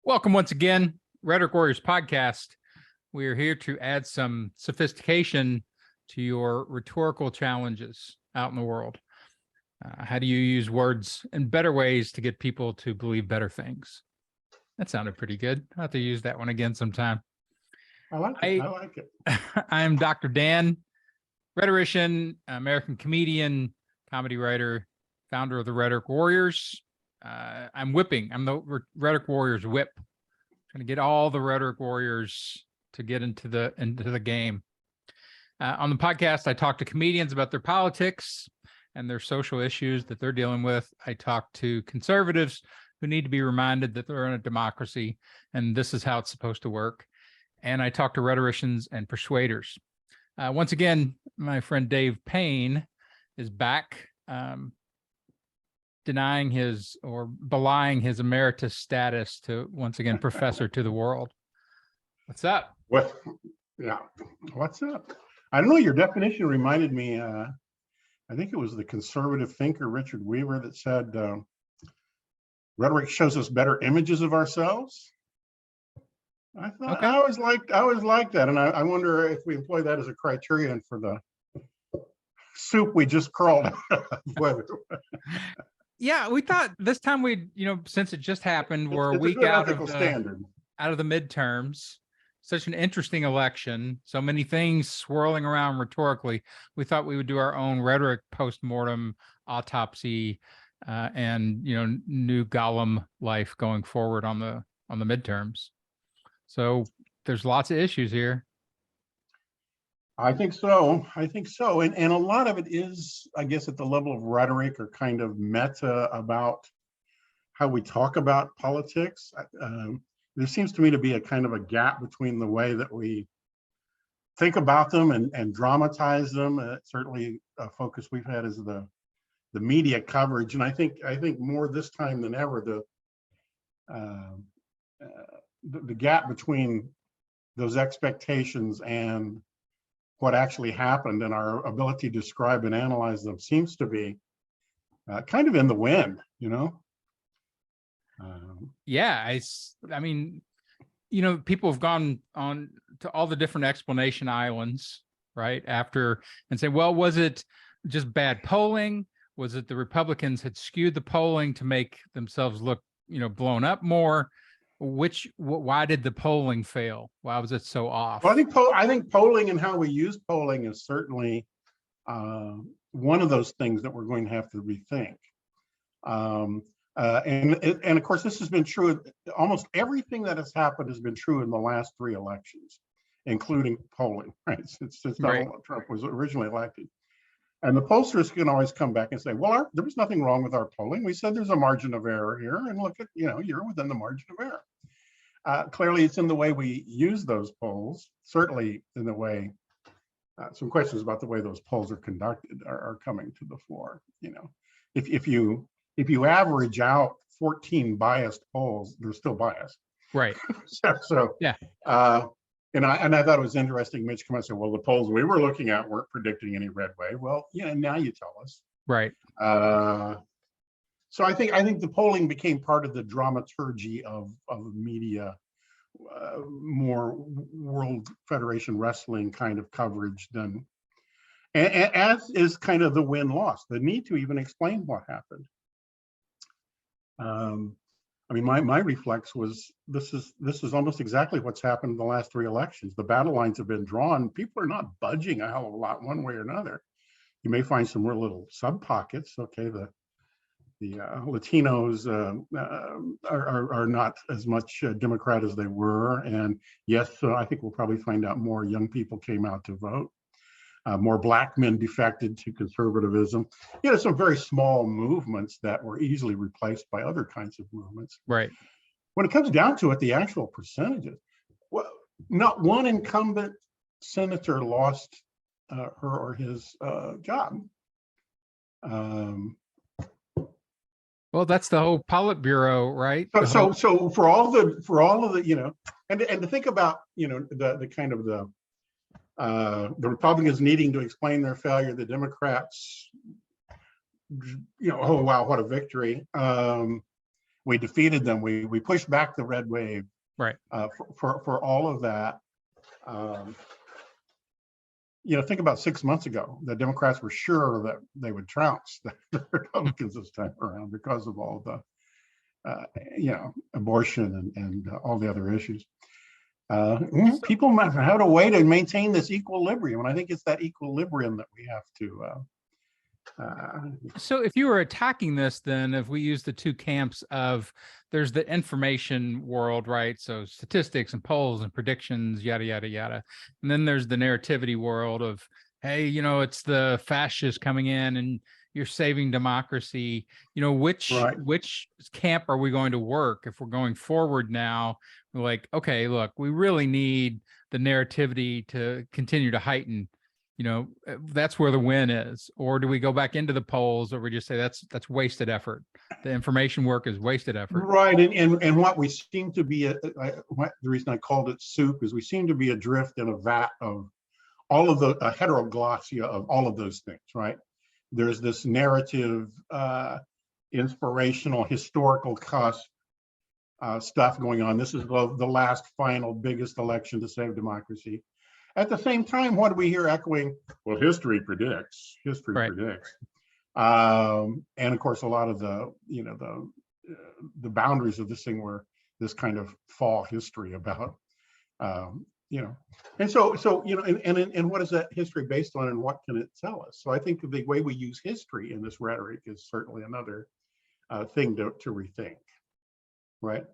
Welcome once again, Rhetoric Warriors podcast. We are here to add some sophistication to your rhetorical challenges out in the world. How do you use words in better ways to get people to believe better things? That sounded pretty good. I'll have to use that one again sometime. I like it. I am Dr. Dan, rhetorician, American comedian, comedy writer, founder of the Rhetoric Warriors. I'm the Rhetoric Warriors whip. Trying to get all the Rhetoric Warriors to get into the game. On the podcast, I talk to comedians about their politics and their social issues that they're dealing with. I talk to conservatives who need to be reminded that they're in a democracy and this is how it's supposed to work. And I talk to rhetoricians and persuaders. Once again, my friend Dave Payne is back. Denying his or belying his emeritus status to once again professor to the world. What's up? What's up? I don't know. Your definition reminded me. I think it was the conservative thinker Richard Weaver that said, "Rhetoric shows us better images of ourselves." I thought okay. I always liked that, and I wonder if we employ that as a criterion for the soup we just crawled out of. Yeah, we thought this time we'd, since it just happened, we're a week out of the midterms, such an interesting election, so many things swirling around rhetorically. We thought we would do our own rhetoric postmortem autopsy and, new Gollum life going forward on the midterms. So there's lots of issues here. I think so. And a lot of it is, I guess, at the level of rhetoric or kind of meta about how we talk about politics. There seems to me to be a kind of a gap between the way that we think about them and dramatize them. Certainly a focus we've had is the media coverage. And I think more this time than ever, the gap between those expectations and what actually happened and our ability to describe and analyze them seems to be kind of in the wind, Yeah, I mean, people have gone on to all the different explanation islands, right? After and say, well, was it just bad polling? Was it the Republicans had skewed the polling to make themselves look, blown up more? Why did the polling fail? Why was it so off? Well, I think polling and how we use polling is certainly one of those things that we're going to have to rethink. And of course, this has been true. Almost everything that has happened has been true in the last 3 elections, including polling, right? Since Donald Trump was originally elected. And the pollsters can always come back and say, well, there was nothing wrong with our polling. We said there's a margin of error here, and look at, you're within the margin of error. Clearly, it's in the way we use those polls, certainly in the way, some questions about the way those polls are conducted are coming to the fore. If you average out 14 biased polls, they're still biased. Right. so yeah. And I thought it was interesting. Mitch came out and said, well, the polls we were looking at weren't predicting any red wave. Well, now you tell us. Right. So I think the polling became part of the dramaturgy of media, more World Federation Wrestling kind of coverage than, as is kind of the win-loss, the need to even explain what happened. I mean, my reflex was this is almost exactly what's happened in the last 3 elections. The battle lines have been drawn. People are not budging a hell of a lot one way or another. You may find some real little sub pockets. Okay, the Latinos are not as much Democrat as they were, and yes, I think we'll probably find out more young people came out to vote. More Black men defected to conservatism. Some very small movements that were easily replaced by other kinds of movements. Right. When it comes down to it, the actual percentages, well, not one incumbent senator lost her or his job. Well, that's the whole Politburo, right? So for all of the, and to think about, the kind of the Republicans needing to explain their failure, the Democrats, oh wow, what a victory. we defeated them. We pushed back the red wave. Right. For all of that. Think about 6 months ago, the Democrats were sure that they would trounce the Republicans this time around because of all the, abortion and all the other issues. People might have a way to maintain this equilibrium, and I think it's that equilibrium that we have to. So if you were attacking this, then if we use the two camps of there's the information world, right? So statistics and polls and predictions, yada, yada, yada. And then there's the narrativity world of, hey, it's the fascists coming in and you're saving democracy. Which camp are we going to work? If we're going forward now, we're like, okay, look, we really need the narrativity to continue to heighten. That's where the win is. Or do we go back into the polls, or we just say that's wasted effort? The information work is wasted effort. Right. And what we seem to be, the reason I called it soup is we seem to be adrift in a vat of all of the heteroglossia of all of those things, right? There's this narrative, inspirational, historical cusp stuff going on. This is the last, final, biggest election to save democracy. At the same time, what do we hear echoing? Well, history predicts. History predicts. And of course, a lot of the boundaries of this thing were this kind of fall history about, and so and what is that history based on, and what can it tell us? So I think the way we use history in this rhetoric is certainly another thing to rethink, right?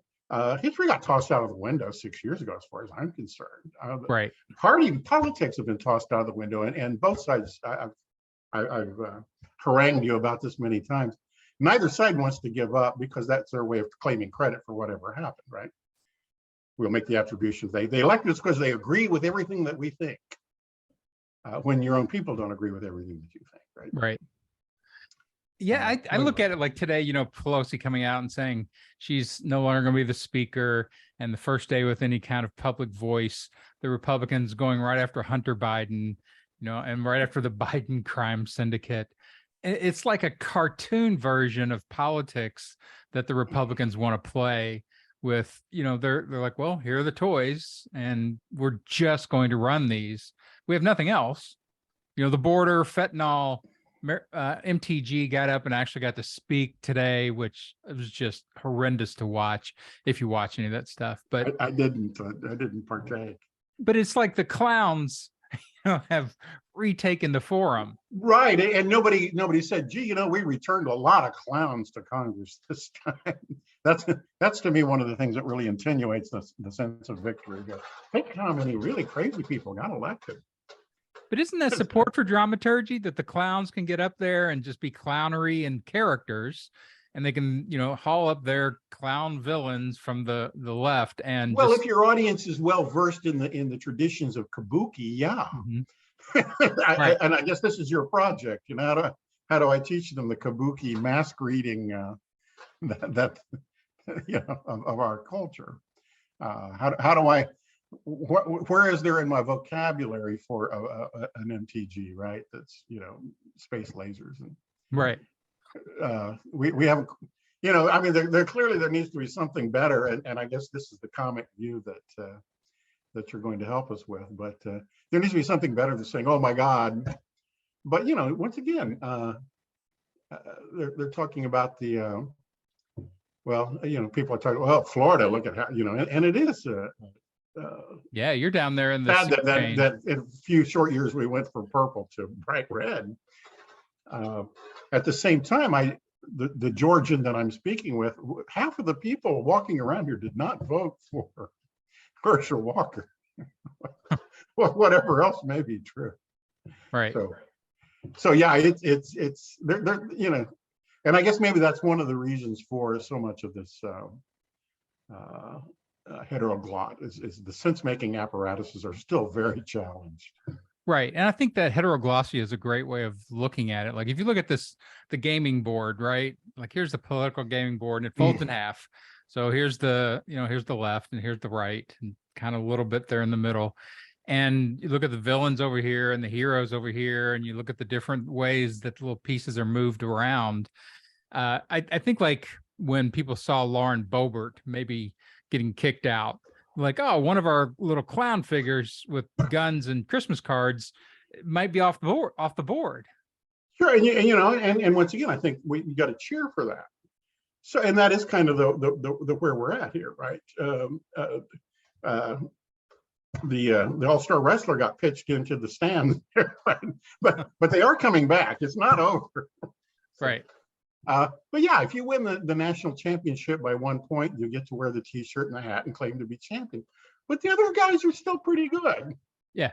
History got tossed out of the window 6 years ago, as far as I'm concerned. Right. Politics have been tossed out of the window, and both sides. I've harangued you about this many times. Neither side wants to give up because that's their way of claiming credit for whatever happened. Right. We'll make the attributions. They elected us because they agree with everything that we think. When your own people don't agree with everything that you think. Right. Right. Yeah, I look at it like today, Pelosi coming out and saying she's no longer going to be the speaker, and the first day with any kind of public voice, the Republicans going right after Hunter Biden, and right after the Biden crime syndicate. It's like a cartoon version of politics that the Republicans want to play with. They're like, well, here are the toys, and we're just going to run these. We have nothing else. The border, fentanyl. MTG got up and actually got to speak today, which was just horrendous to watch if you watch any of that stuff. But I didn't partake. But it's like the clowns have retaken the forum. Right. And nobody said, gee, we returned a lot of clowns to Congress this time. That's to me one of the things that really attenuates the sense of victory. Think how many really crazy people got elected. But isn't that support for dramaturgy, that the clowns can get up there and just be clownery and characters, and they can, haul up their clown villains from the left? And if your audience is well versed in the traditions of kabuki, yeah. Mm-hmm. Right. And I guess this is your project. How do I teach them the kabuki mask reading that of our culture? How do I? Where is there in my vocabulary for an MTG, right? That's space lasers and right. We haven't, I mean, there clearly there needs to be something better, and I guess this is the comic view that you're going to help us with. But there needs to be something better than saying, "Oh my God!" But once again, they're talking about the people are talking. Well, Florida, look at how and it is. Yeah, you're down there in the that in a few short years we went from purple to bright red. At the same time, the Georgian that I'm speaking with, half of the people walking around here did not vote for Herschel Walker. Whatever else may be true. Right. So yeah, it's they're and I guess maybe that's one of the reasons for so much of this heteroglot is the sense-making apparatuses are still very challenged. Right. And I think that heteroglossia is a great way of looking at it. Like if you look at the gaming board, right? Like here's the political gaming board and it folds in half. So here's here's the left and here's the right, and kind of a little bit there in the middle. And you look at the villains over here and the heroes over here, and you look at the different ways that the little pieces are moved around. I think like when people saw Lauren Boebert maybe getting kicked out, like, oh, one of our little clown figures with guns and Christmas cards might be off the board. Sure, and once again, I think we got to cheer for that. So, and that is kind of the where we're at here, right? The all-star wrestler got pitched into the stands, right? but they are coming back. It's not over, right? But yeah, if you win the national championship by 1 point, you get to wear the T-shirt and the hat and claim to be champion. But the other guys are still pretty good. Yeah.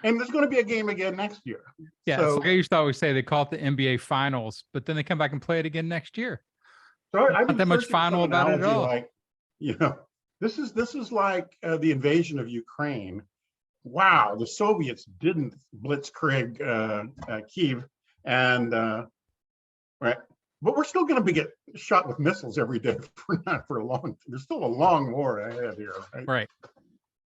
And there's going to be a game again next year. Yeah, so, like I used to always say, they call it the NBA Finals, but then they come back and play it again next year. So I've not that much final about it at all. Like, this is like the invasion of Ukraine. Wow, the Soviets didn't blitzkrieg Kyiv, and right, but we're still going to get shot with missiles every day for a long. There's still a long war ahead here, right?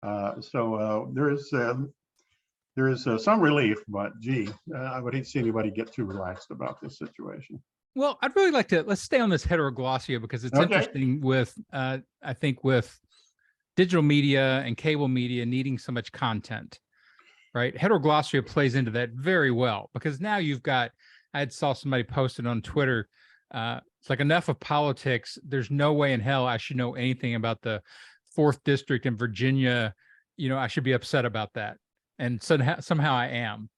Right. So there is some relief, but gee, I would hate to see anybody get too relaxed about this situation. Well, I'd really like to, let's stay on this heteroglossia because it's interesting with, I think with digital media and cable media needing so much content, right? Heteroglossia plays into that very well because now you've got, I saw somebody posted on Twitter, it's like enough of politics. There's no way in hell I should know anything about the 4th district in Virginia. I should be upset about that. And somehow I am.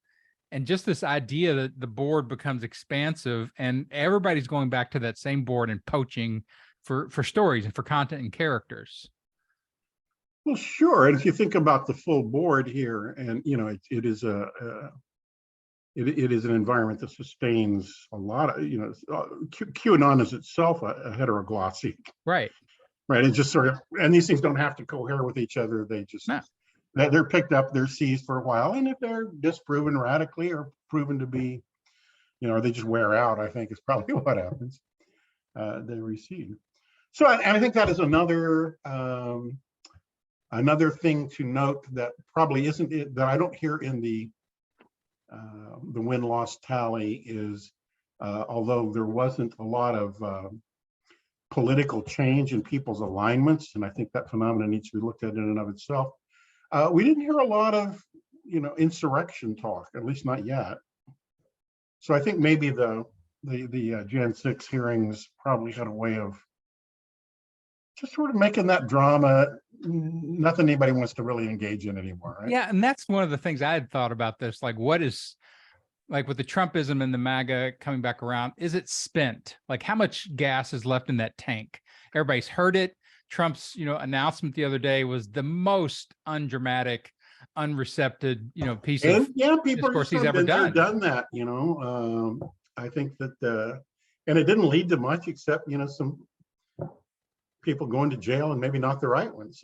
And just this idea that the board becomes expansive and everybody's going back to that same board and poaching for stories and for content and characters. Well, sure. And if you think about the full board here, and it is it is an environment that sustains a lot of QAnon is itself a heteroglossy. Right. Right. It's just sort of, and these things don't have to cohere with each other. They just they're picked up, they're seized for a while, and if they're disproven radically or proven to be, or they just wear out, I think is probably what happens. They recede. So I think that is another thing to note that probably isn't that I don't hear in the win-loss tally is although there wasn't a lot of political change in people's alignments, and I think that phenomenon needs to be looked at in and of itself. We didn't hear a lot of, insurrection talk, at least not yet. So I think maybe the Jan 6 hearings probably had a way of just sort of making that drama nothing anybody wants to really engage in anymore, right? Yeah, and that's one of the things I had thought about this. Like, what is, like with the Trumpism and the MAGA coming back around, is it spent? Like, how much gas is left in that tank? Everybody's heard it. Trump's, announcement the other day was the most undramatic, unreceptive, piece of discourse he's ever done. That, I think that, and it didn't lead to much except, some people going to jail and maybe not the right ones.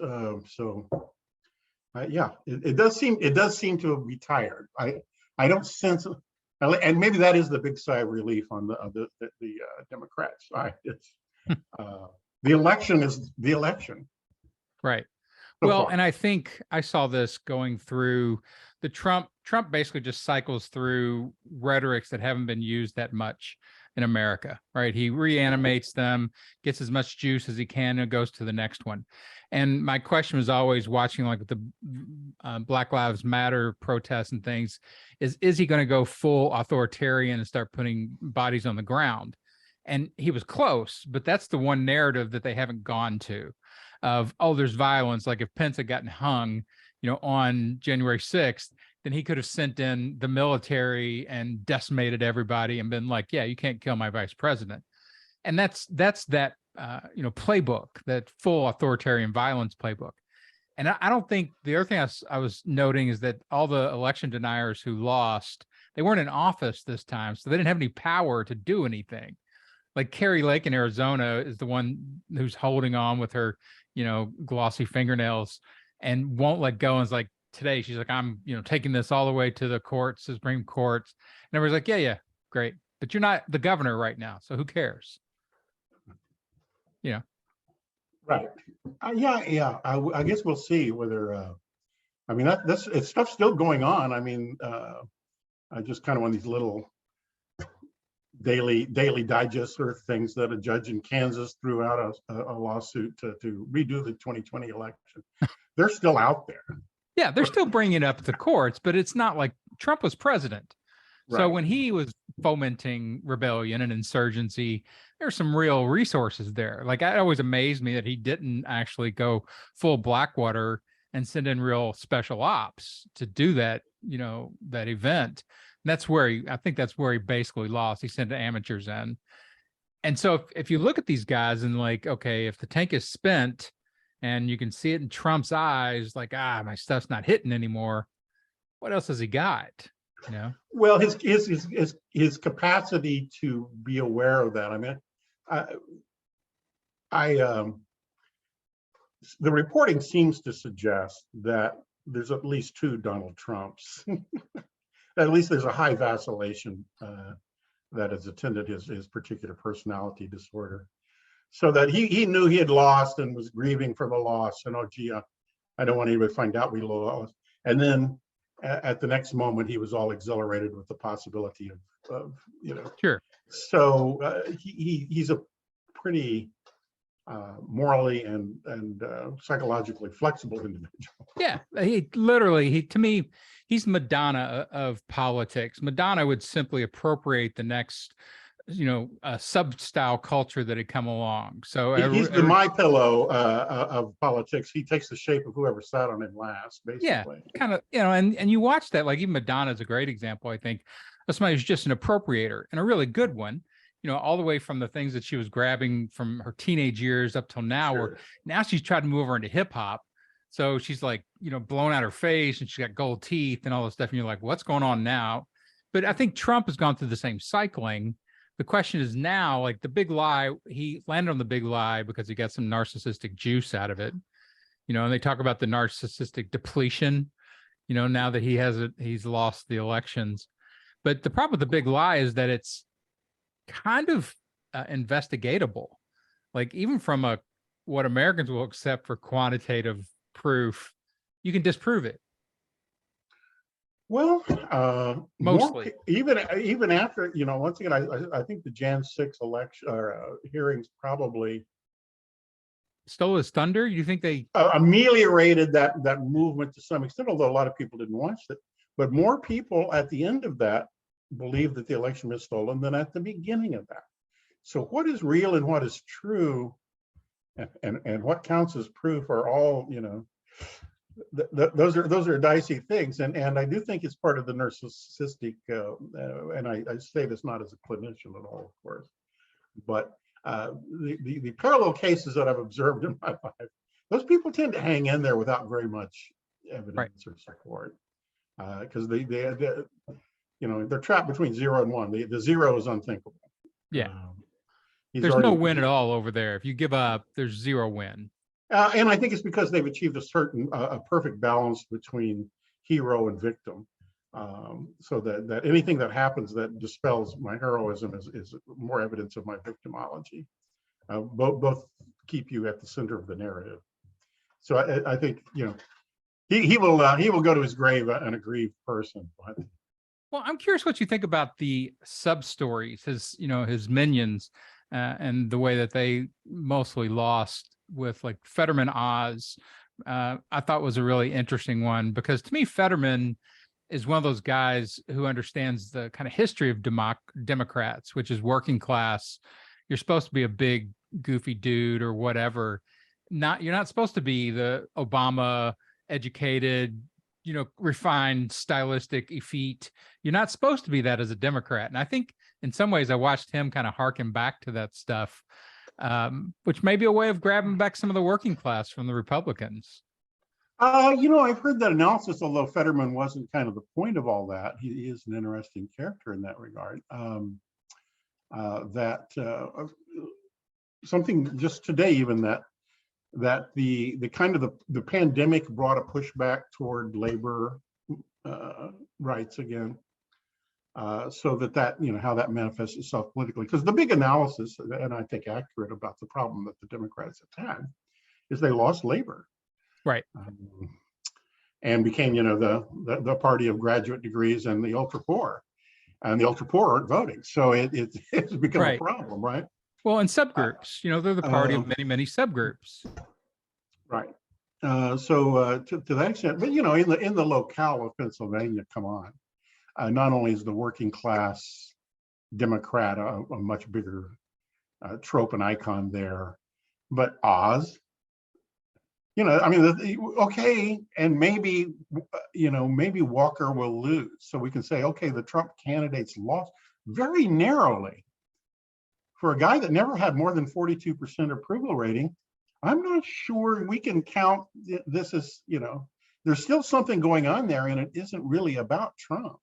Yeah, it does seem to have retired. I don't sense, and maybe that is the big sigh of relief on the Democrat side. It's the election is the election. Right. Well, and I think I saw this going through the Trump basically just cycles through rhetorics that haven't been used that much in America, right? He reanimates them, gets as much juice as he can, and goes to the next one. And my question was always watching like the Black Lives Matter protests and things, is he going to go full authoritarian and start putting bodies on the ground? And he was close, but that's the one narrative that they haven't gone to of, oh, there's violence. Like if Pence had gotten hung, on January 6th, then he could have sent in the military and decimated everybody and been like, yeah, you can't kill my vice president. And that's that, playbook, that full authoritarian violence playbook. And I don't think the other thing I was noting is that all the election deniers who lost, they weren't in office this time, so they didn't have any power to do anything. Like Carrie Lake in Arizona is the one who's holding on with her, glossy fingernails and won't let go. And it's like today, she's like, I'm, taking this all the way to the courts, the Supreme Court. And everybody's like, yeah, great. But you're not the governor right now. So who cares? Right. Yeah. I guess we'll see whether, it's stuff still going on. I mean, I just kind of on these little Daily Digest sort of things that a judge in Kansas threw out a lawsuit to redo the 2020 election. They're still out there. Yeah, they're still bringing it up to the courts, but it's not like Trump was president. So Right. when he was fomenting rebellion and insurgency, there's some real resources there. Like, it always amazed me that he didn't actually go full Blackwater and send in real special ops to do that, that event. And that's where I think that's where he basically lost. He sent the amateurs in. And so if you look at these guys and like, okay, if the tank is spent and you can see it in Trump's eyes, like, my stuff's not hitting anymore, what else has he got? Well, his capacity to be aware of that. I mean, the reporting seems to suggest that there's at least 2 Donald Trumps. At least there's a high vacillation that has attended his particular personality disorder. So that he knew he had lost and was grieving for the loss, and I don't want anybody to find out we lost. And then at the next moment, he was all exhilarated with the possibility of Sure. So he's a pretty morally and psychologically flexible individual. Yeah, to me, he's Madonna of politics. Madonna would simply appropriate the next, sub-style culture that had come along. So he's the My Pillow of politics. He takes the shape of whoever sat on him last, basically. Yeah, kind of, and you watch that, like even Madonna is a great example, I think, of somebody who's just an appropriator and a really good one. All the way from the things that she was grabbing from her teenage years up till now, Sure. where now she's tried to move over into hip hop. So she's like, blown out her face and she's got gold teeth and all this stuff. And you're like, what's going on now? But I think Trump has gone through the same cycling. The question is now, like the big lie, he landed on the big lie because he got some narcissistic juice out of it. And they talk about the narcissistic depletion, now that he's lost the elections. But the problem with the big lie is that it's kind of investigatable, like even from what Americans will accept for quantitative proof, you can disprove it. Well, mostly, even after, once again, I think the Jan 6 election hearings probably stole his thunder. You think they ameliorated that movement to some extent, although a lot of people didn't watch it. But more people at the end of that believed that the election was stolen than at the beginning of that. So what is real and what is true and what counts as proof are all, those are dicey things. And I do think it's part of the narcissistic, and I say this not as a clinician at all, of course, but the parallel cases that I've observed in my life, those people tend to hang in there without very much evidence or support, because they're trapped between 0 and 1. The 0 is unthinkable. Yeah. There's no win at all over there. If you give up, there's 0 win. And I think it's because they've achieved a perfect balance between hero and victim. So that anything that happens that dispels my heroism is more evidence of my victimology. Both keep you at the center of the narrative. So I think, he will go to his grave an aggrieved person. Well, I'm curious what you think about the sub stories, his minions, and the way that they mostly lost with like Fetterman Oz. I thought was a really interesting one, because to me, Fetterman is one of those guys who understands the kind of history of Democrats, which is working class. You're supposed to be a big goofy dude or whatever. You're not supposed to be the Obama educated, refined, stylistic, effete. You're not supposed to be that as a Democrat. And I think in some ways I watched him kind of harken back to that stuff, which may be a way of grabbing back some of the working class from the Republicans. I've heard that analysis, although Fetterman wasn't kind of the point of all that. He is an interesting character in that regard. Something just today, even that the kind of the pandemic brought a pushback toward labor rights again, so that how that manifests itself politically. Because the big analysis, and I think accurate, about the problem that the Democrats have had is they lost labor, right, and became the party of graduate degrees and the ultra poor. and the ultra poor aren't voting. So it's become a Right. problem, right? Well, and subgroups, they're the party of many, many subgroups. Right. So to that extent, but in the locale of Pennsylvania, come on, not only is the working class Democrat a much bigger trope and icon there, but Oz, I mean, okay, and maybe maybe Walker will lose, so we can say, okay, the Trump candidates lost very narrowly. For a guy that never had more than 42% approval rating, I'm not sure we can count this as, there's still something going on there, and it isn't really about Trump.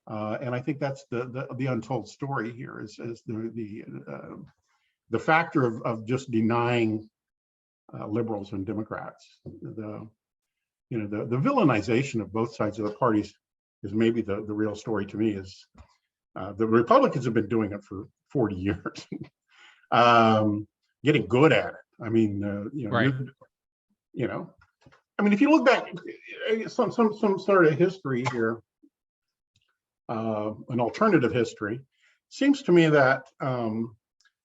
And I think that's the untold story here is the factor of just denying liberals and Democrats. The villainization of both sides of the parties is maybe the real story to me. Is the Republicans have been doing it for 40 years, getting good at it. I mean, Right. I mean, if you look back, some sort of history here, an alternative history, seems to me that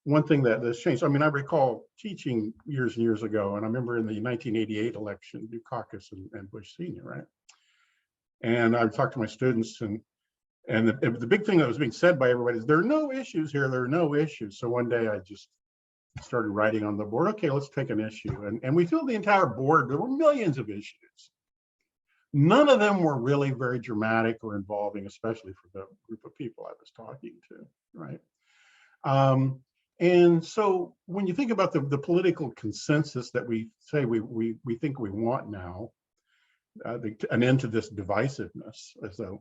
one thing that has changed. I mean, I recall teaching years and years ago, and I remember in the 1988 election, Dukakis and Bush Sr., right? And I talked to my students, and the big thing that was being said by everybody is there are no issues here. There are no issues. So one day I just started writing on the board, okay, let's take an issue. And we filled the entire board. There were millions of issues. None of them were really very dramatic or involving, especially for the group of people I was talking to, right? And so when you think about the political consensus that we say we think we want now, an end to this divisiveness, as though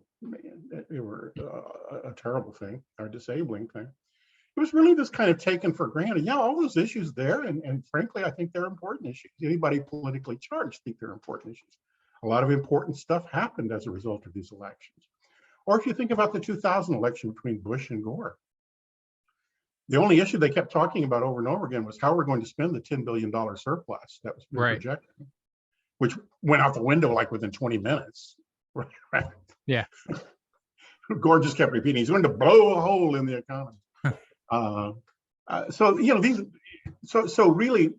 it were a terrible thing or disabling thing. It was really this kind of taken for granted. Yeah, all those issues there, and frankly, I think they're important issues. Anybody politically charged think they're important issues. A lot of important stuff happened as a result of these elections. Or if you think about the 2000 election between Bush and Gore, the only issue they kept talking about over and over again was how we're going to spend the $10 billion surplus that was being projected, which went out the window like within 20 minutes. Right? Yeah. Gore just kept repeating, he's going to blow a hole in the economy. So really,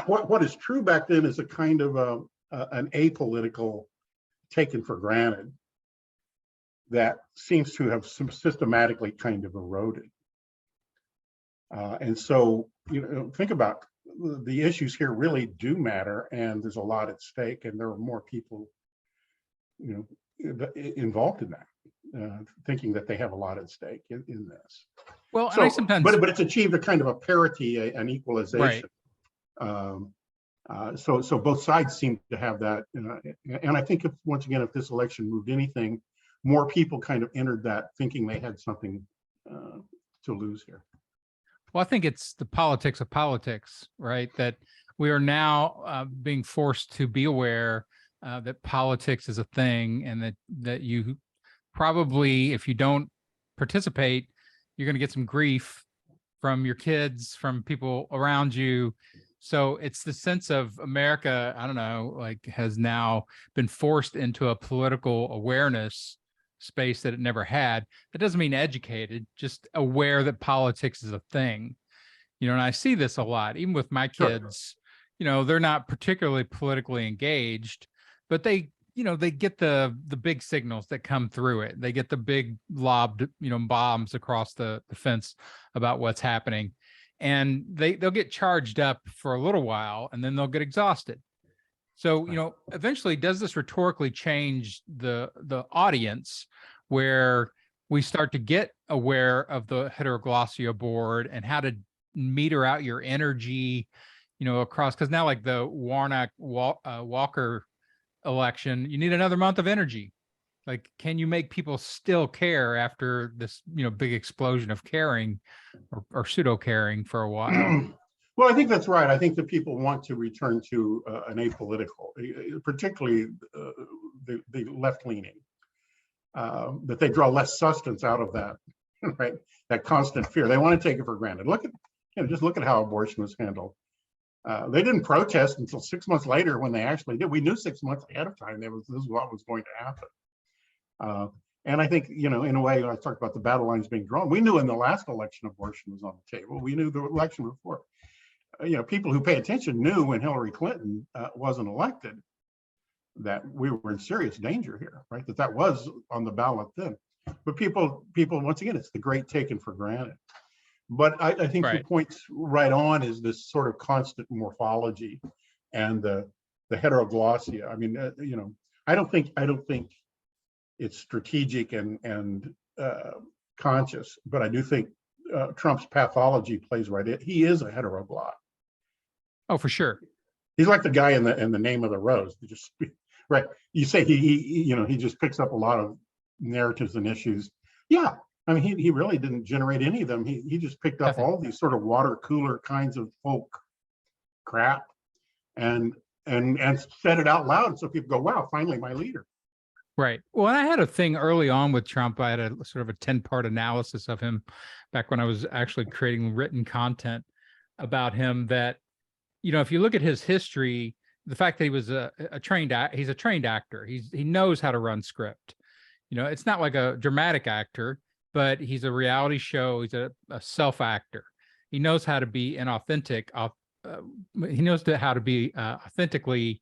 what is true back then is a kind of an apolitical taken for granted that seems to have systematically kind of eroded. And so, think about the issues here really do matter, and there's a lot at stake, and there are more people, involved in that, thinking that they have a lot at stake in this. Well, so, and I sometimes, but it's achieved a kind of a parity, an equalization. Right. So both sides seem to have that, and I think once again, if this election moved anything, more people kind of entered that thinking they had something to lose here. Well, I think it's the politics of politics, right? That we are now being forced to be aware that politics is a thing, and that you probably, if you don't participate, you're going to get some grief from your kids, from people around you. So it's the sense of America, I don't know, like has now been forced into a political awareness space that it never had. That doesn't mean educated, just aware that politics is a thing. And I see this a lot, even with my kids. Sure. They're not particularly politically engaged, but they get the big signals that come through it. They get the big lobbed, bombs across the fence about what's happening. And they'll get charged up for a little while, and then they'll get exhausted. So, eventually, does this rhetorically change the audience, where we start to get aware of the heteroglossia board and how to meter out your energy, across? Because now, like the Warnock Walker election, you need another month of energy. Like, can you make people still care after this, big explosion of caring or pseudo caring for a while? Well, I think that's right. I think that people want to return to an apolitical, particularly the left-leaning, that they draw less substance out of that, right? That constant fear. They want to take it for granted. Just look at how abortion was handled. They didn't protest until 6 months later when they actually did. We knew 6 months ahead of time this is what was going to happen. And I think, in a way, I talked about the battle lines being drawn. We knew in the last election abortion was on the table. We knew the election before. People who pay attention knew when Hillary Clinton wasn't elected that we were in serious danger here, right? That was on the ballot then. But people, once again, it's the great taken for granted. But I think Right. the point's right on is this sort of constant morphology and the heteroglossia. I mean, I don't think it's strategic and conscious, but I do think Trump's pathology plays right in. He is a heteroglot. Oh, for sure. He's like the guy in the Name of the Rose. Right. You say he just picks up a lot of narratives and issues. Yeah. I mean, he really didn't generate any of them. He just picked up all these sort of water cooler kinds of folk crap and said it out loud. So people go, wow, finally my leader. Right. Well, and I had a thing early on with Trump. I had a sort of a 10-part analysis of him back when I was actually creating written content about him that, if you look at his history, the fact that he was he's a trained actor. He knows how to run script. It's not like a dramatic actor, but he's a reality show. He's a self actor. He knows how to be inauthentic. He knows how to be authentically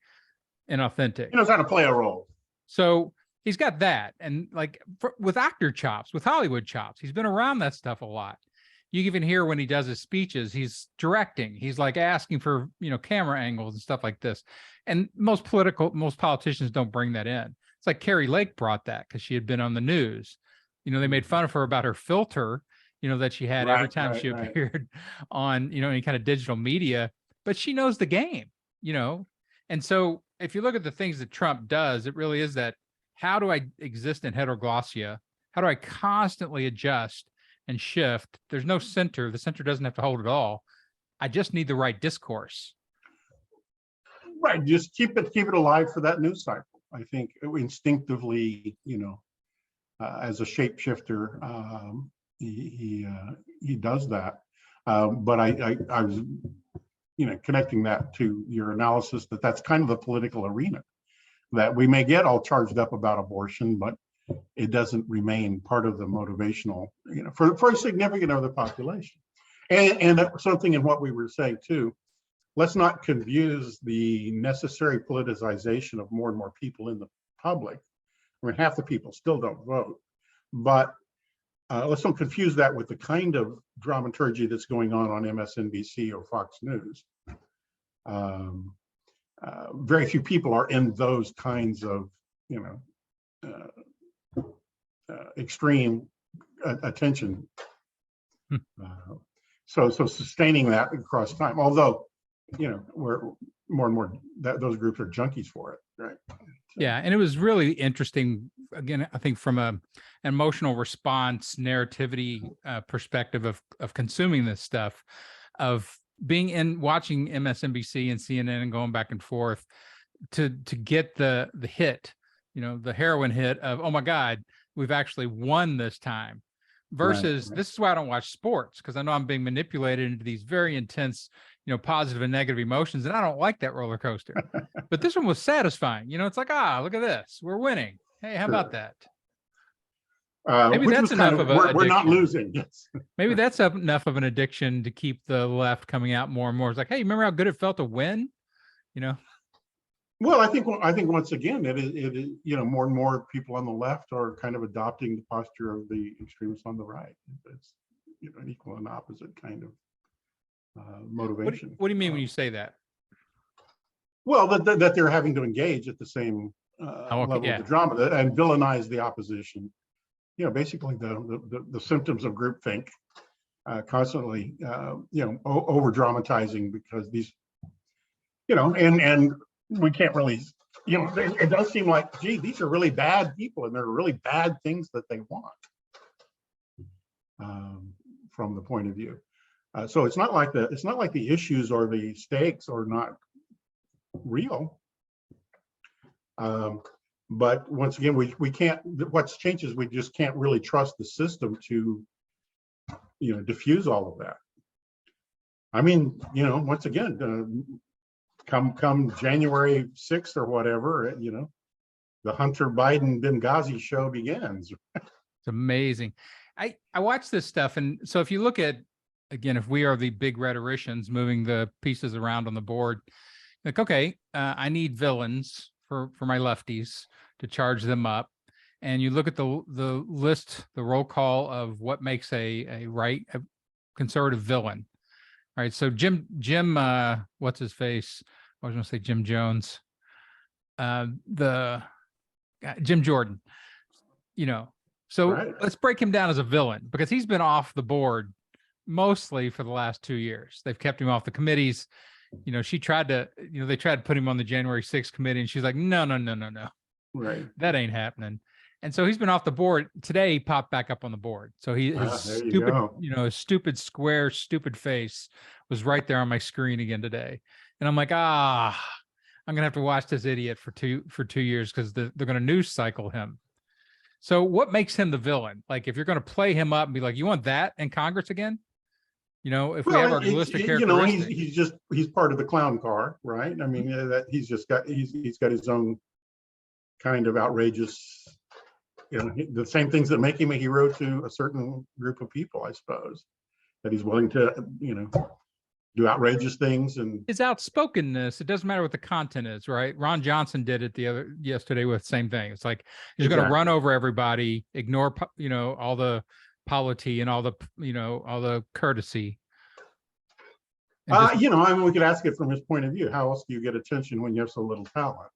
inauthentic. He knows how to play a role. So he's got that. And with actor chops, with Hollywood chops, he's been around that stuff a lot. You even hear when he does his speeches, he's directing. He's asking for, camera angles and stuff like this. And most politicians don't bring that in. It's like Carrie Lake brought that because she had been on the news. They made fun of her about her filter, that she had every time she appeared on, any kind of digital media, but she knows the game, And so if you look at the things that Trump does, it really is that, how do I exist in heteroglossia? How do I constantly adjust and shift? There's no center. The center doesn't have to hold it all. I just need the right discourse. Right. Just keep it alive for that news cycle. I think instinctively, as a shapeshifter, he does that. But I was, connecting that to your analysis that's kind of the political arena, that we may get all charged up about abortion, but it doesn't remain part of the motivational, for a significant of the population. And something in what we were saying too, let's not confuse the necessary politicization of more and more people in the public. I mean, half the people still don't vote, but let's not confuse that with the kind of dramaturgy that's going on MSNBC or Fox News. Very few people are in those kinds of, extreme attention. So sustaining that across time, although, we're more and more those groups are junkies for it, right? Yeah, and it was really interesting. Again, I think from an emotional response, narrativity perspective of consuming this stuff, of being watching MSNBC and CNN and going back and forth to get the hit, the heroin hit of, oh my God, we've actually won this time. Versus, this is why I don't watch sports, because I know I'm being manipulated into these very intense, positive and negative emotions, and I don't like that roller coaster. But this one was satisfying. It's like, look at this, we're winning. Hey, how about that? Maybe that's enough of a. We're not losing. Yes. Maybe that's enough of an addiction to keep the left coming out more and more. It's like, hey, remember how good it felt to win? Well, I think once again, it is, more and more people on the left are kind of adopting the posture of the extremists on the right. It's, an equal and opposite kind of motivation. What do you mean when you say that? Well, that they're having to engage at the same level of the drama and villainize the opposition. Basically the symptoms of groupthink, constantly, over dramatizing, because these, and we can't really, it does seem like, gee, these are really bad people and there are really bad things that they want, from the point of view. So it's not like the issues or the stakes are not real. But once again, we can't, what's changed is we just can't really trust the system to, diffuse all of that. I mean, once again, come January 6th or whatever, the Hunter Biden Benghazi show begins. It's amazing. I watch this stuff, and so if you look at, again, if we are the big rhetoricians moving the pieces around on the board, like, okay, I need villains for my lefties to charge them up, and you look at the list, the roll call of what makes a conservative villain. All right, so Jim, what's his face? I was going to say Jim Jones, Jim Jordan, So Right. let's break him down as a villain, because he's been off the board mostly for the last 2 years. They've kept him off the committees. She tried to, they tried to put him on the January 6th committee, and she's like, no. Right. That ain't happening. And so he's been off the board. Today he popped back up on the board. So his stupid, stupid square, stupid face was right there on my screen again today. And I'm like, I'm gonna have to watch this idiot for 2 years, because they're gonna news cycle him. So what makes him the villain? Like, if you're gonna play him up and be like, you want that in Congress again? If we have our list of characteristics, he's part of the clown car, right? I mean, that he's got his own kind of outrageous, the same things that make him a hero to a certain group of people, I suppose, that he's willing to, do outrageous things. And his outspokenness, it doesn't matter what the content is, right? Ron Johnson did it yesterday with the same thing. It's like, he's going to run over everybody, ignore, all the polity and all the courtesy. I mean, we could ask it from his point of view. How else do you get attention when you have so little talent?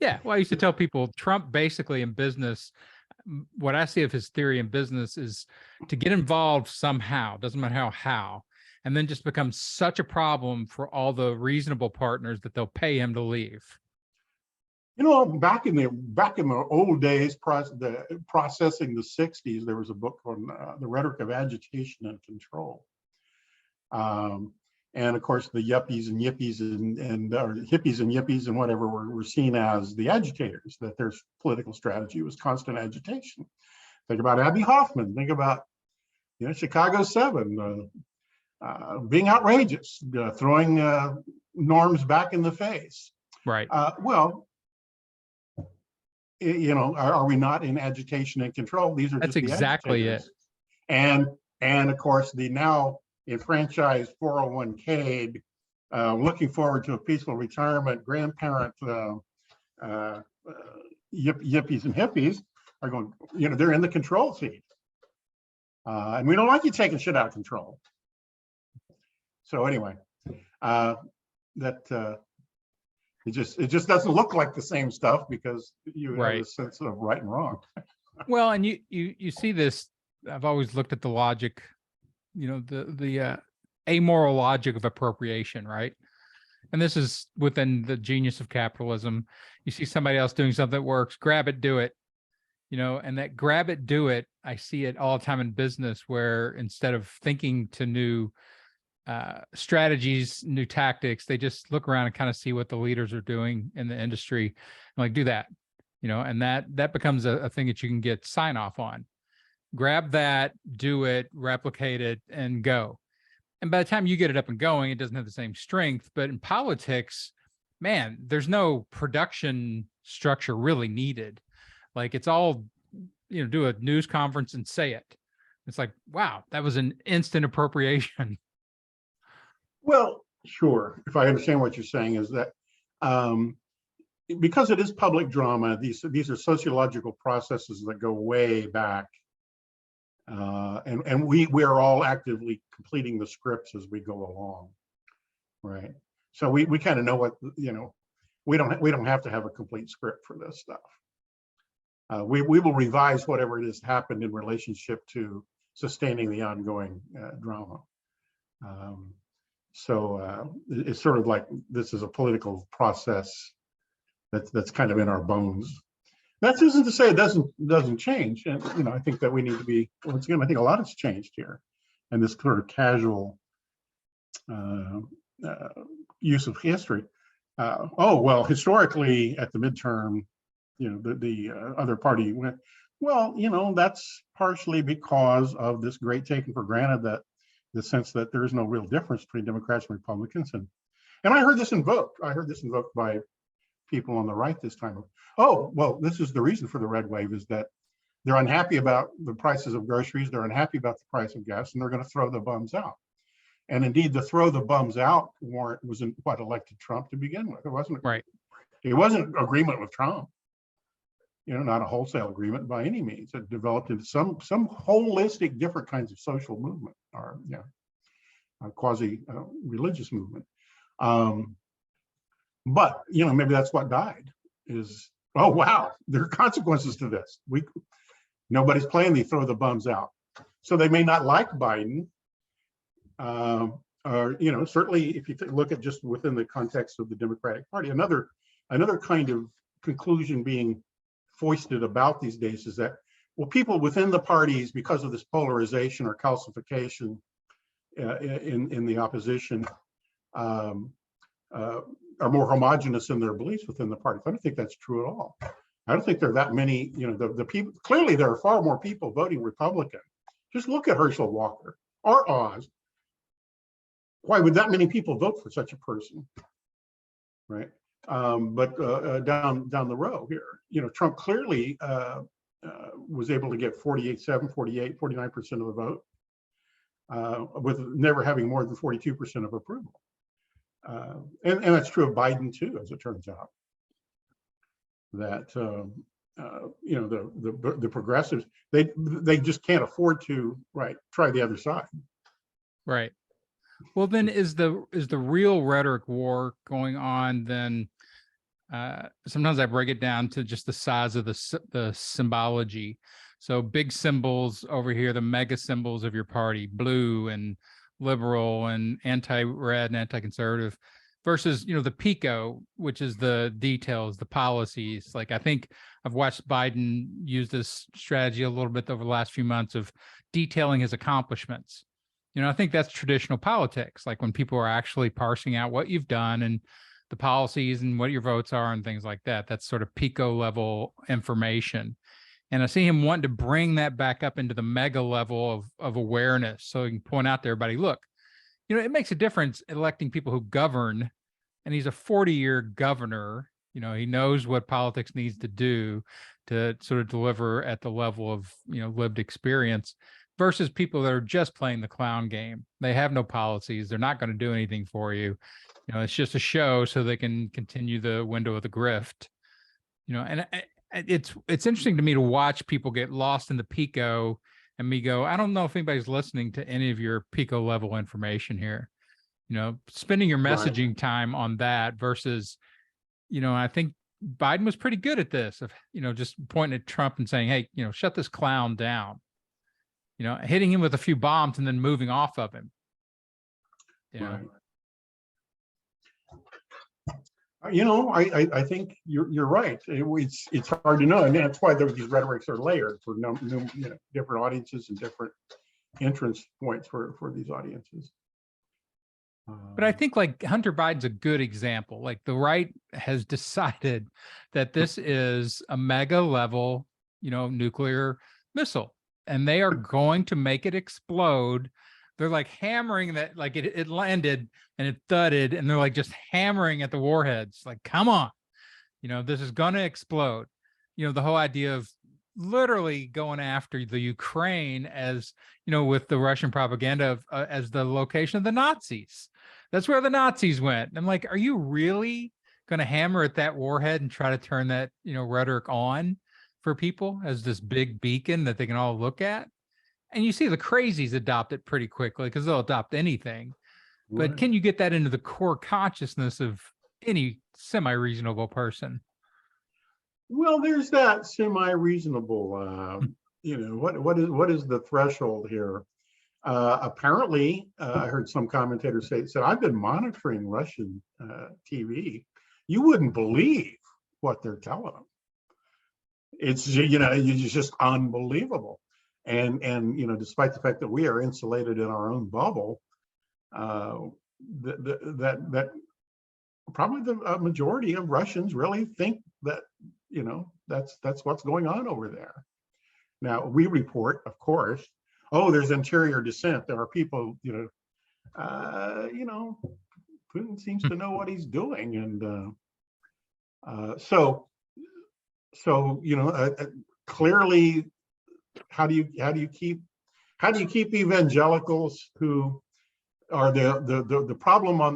Yeah, well, I used to tell people, Trump basically in business, what I see of his theory in business is to get involved somehow, doesn't matter how, and then just becomes such a problem for all the reasonable partners that they'll pay him to leave. Back in the old days, processing the 60s, there was a book on The Rhetoric of Agitation and Control. And of course, the yuppies and yippies or hippies and yippies and whatever were seen as the agitators, that their political strategy was constant agitation. Think about Abby Hoffman. Think about, Chicago 7, being outrageous, throwing norms back in the face. Right. Well, are we not in agitation and control? These are That's just exactly it. And of course, the now enfranchised 401k, looking forward to a peaceful retirement, grandparent yippies and hippies are going, they're in the control seat. And we don't like you taking shit out of control. So anyway, it just doesn't look like the same stuff, because you have a sense of right and wrong. Well, and you see this, I've always looked at the logic, the amoral logic of appropriation, right? And this is within the genius of capitalism. You see somebody else doing something that works, grab it, do it, and that grab it, do it, I see it all the time in business, where instead of thinking to new strategies, new tactics, they just look around and kind of see what the leaders are doing in the industry and like, do that, and that becomes a thing that you can get sign off on. Grab that, do it, replicate it, and go. And by the time you get it up and going, it doesn't have the same strength. But in politics, man, there's no production structure really needed. Like, it's all, do a news conference and say it. It's like, wow, that was an instant appropriation. Well, sure. If I understand what you're saying, is that because it is public drama, these are sociological processes that go way back. And we're all actively completing the scripts as we go along, right? So we kind of know what, we don't have to have a complete script for this stuff. We will revise whatever it is happened in relationship to sustaining the ongoing drama. So it's sort of like, this is a political process that's kind of in our bones. That isn't to say it doesn't change. And, I think that we need to be, once again, I think a lot has changed here. And this sort of casual use of history. Historically at the midterm, the other party went, that's partially because of this great taken for granted, that the sense that there is no real difference between Democrats and Republicans. And I heard this invoked. I heard this invoked by people on the right this time. Oh, well, this is the reason for the red wave, is that they're unhappy about the prices of groceries. They're unhappy about the price of gas, and they're going to throw the bums out. And indeed, the throw the bums out warrant wasn't what elected Trump to begin with. It wasn't. Right. It wasn't agreement with Trump. Not a wholesale agreement by any means. It developed into some holistic, different kinds of social movement, or a quasi religious movement. But maybe that's what died. Is, oh wow, there are consequences to this. Nobody's playing the throw the bums out. So they may not like Biden. Or certainly if you look at just within the context of the Democratic Party, another kind of conclusion being foisted about these days is that, well, people within the parties, because of this polarization or calcification in the opposition, are more homogenous in their beliefs within the party. I don't think that's true at all. I don't think there are that many, the people, clearly there are far more people voting Republican. Just look at Herschel Walker or Oz. Why would that many people vote for such a person, right? But down the row here, Trump clearly was able to get 49% of the vote, with never having more than 42% of approval. And that's true of Biden too, as it turns out. That the progressives, they just can't afford to try the other side. Right. Well, then is the real rhetoric war going on then? Sometimes I break it down to just the size of the symbology. So big symbols over here, the mega symbols of your party, blue and liberal and anti-red and anti-conservative, versus the PICO, which is the details, the policies. Like, I think I've watched Biden use this strategy a little bit over the last few months of detailing his accomplishments. I think that's traditional politics, like when people are actually parsing out what you've done and the policies and what your votes are and things like that. That's sort of PICO level information. And I see him wanting to bring that back up into the mega level of awareness. So he can point out to everybody, look, it makes a difference electing people who govern. And he's a 40-year governor. He knows what politics needs to do to sort of deliver at the level of, lived experience, versus people that are just playing the clown game. They have no policies. They're not going to do anything for you. It's just a show so they can continue the window of the grift. And it's interesting to me to watch people get lost in the PICO and me go, I don't know if anybody's listening to any of your PICO level information here. Spending your messaging time on that versus, I think Biden was pretty good at this of, just pointing at Trump and saying, hey, shut this clown down. Hitting him with a few bombs and then moving off of him. Right. I think you're right. It's hard to know, and that's why these rhetorics are layered for different audiences and different entrance points for these audiences. But I think like Hunter Biden's a good example. Like the right has decided that this is a mega level, nuclear missile, and they are going to make it explode. They're like hammering that, like it landed and it thudded, and they're like just hammering at the warheads. Like, come on, this is going to explode. The whole idea of literally going after the Ukraine as, with the Russian propaganda of, as the location of the Nazis. That's where the Nazis went. I'm like, are you really going to hammer at that warhead and try to turn that, rhetoric on for people as this big beacon that they can all look at? And you see the crazies adopt it pretty quickly because they'll adopt anything. Right. But can you get that into the core consciousness of any semi-reasonable person? Well, there's that semi-reasonable, what is the threshold here? Apparently, I heard some commentators said, I've been monitoring Russian TV. You wouldn't believe what they're telling them. It's, it's just unbelievable. And despite the fact that we are insulated in our own bubble, that probably the majority of Russians really think that, that's what's going on over there. Now, we report, of course, oh, there's interior dissent. There are people, Putin seems to know what he's doing, and so clearly, how do you keep evangelicals who are the problem on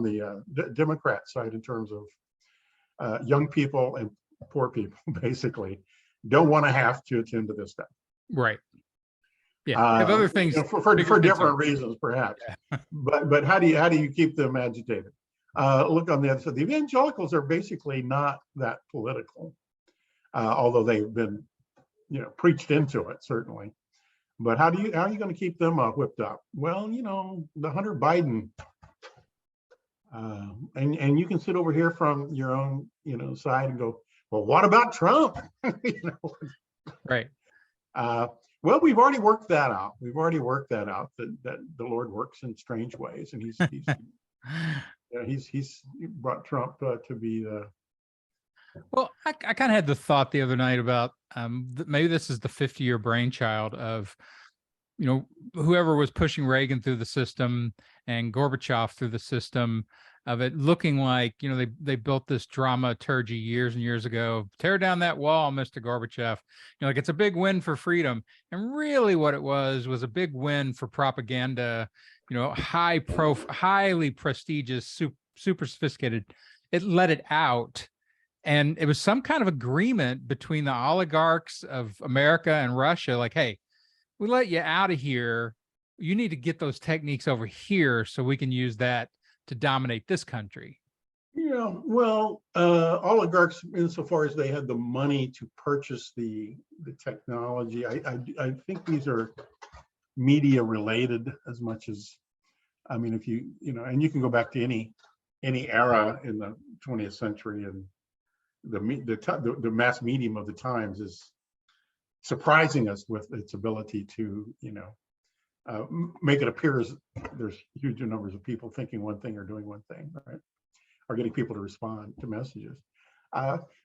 the Democrat side in terms of young people and poor people basically don't want to have to attend to this stuff. Right. Yeah. Have other things for different reasons, perhaps. Yeah. But how do you keep them agitated? Look on the other side. The evangelicals are basically not that political, although they've been, preached into it certainly. But how are you going to keep them whipped up? Well, the Hunter Biden, and you can sit over here from your own, side and go, well, what about Trump? Right. Well, we've already worked that out. That the Lord works in strange ways, and he's brought Trump to be the. Well, I kind of had the thought the other night about maybe this is the 50-year brainchild of, whoever was pushing Reagan through the system and Gorbachev through the system, of it looking like, they built this dramaturgy years and years ago. Tear down that wall, Mr. Gorbachev. Like it's a big win for freedom. And really what it was a big win for propaganda, highly prestigious, super sophisticated. It let it out. And it was some kind of agreement between the oligarchs of America and Russia. Like, hey, we let you out of here. You need to get those techniques over here so we can use that to dominate this country. Yeah, well, oligarchs, insofar as they had the money to purchase the technology, I think these are media related as much as, if and you can go back to any era in the 20th century, and the mass medium of the times is surprising us with its ability to, make it appear as there's huge numbers of people thinking one thing or doing one thing, right? Or getting people to respond to messages.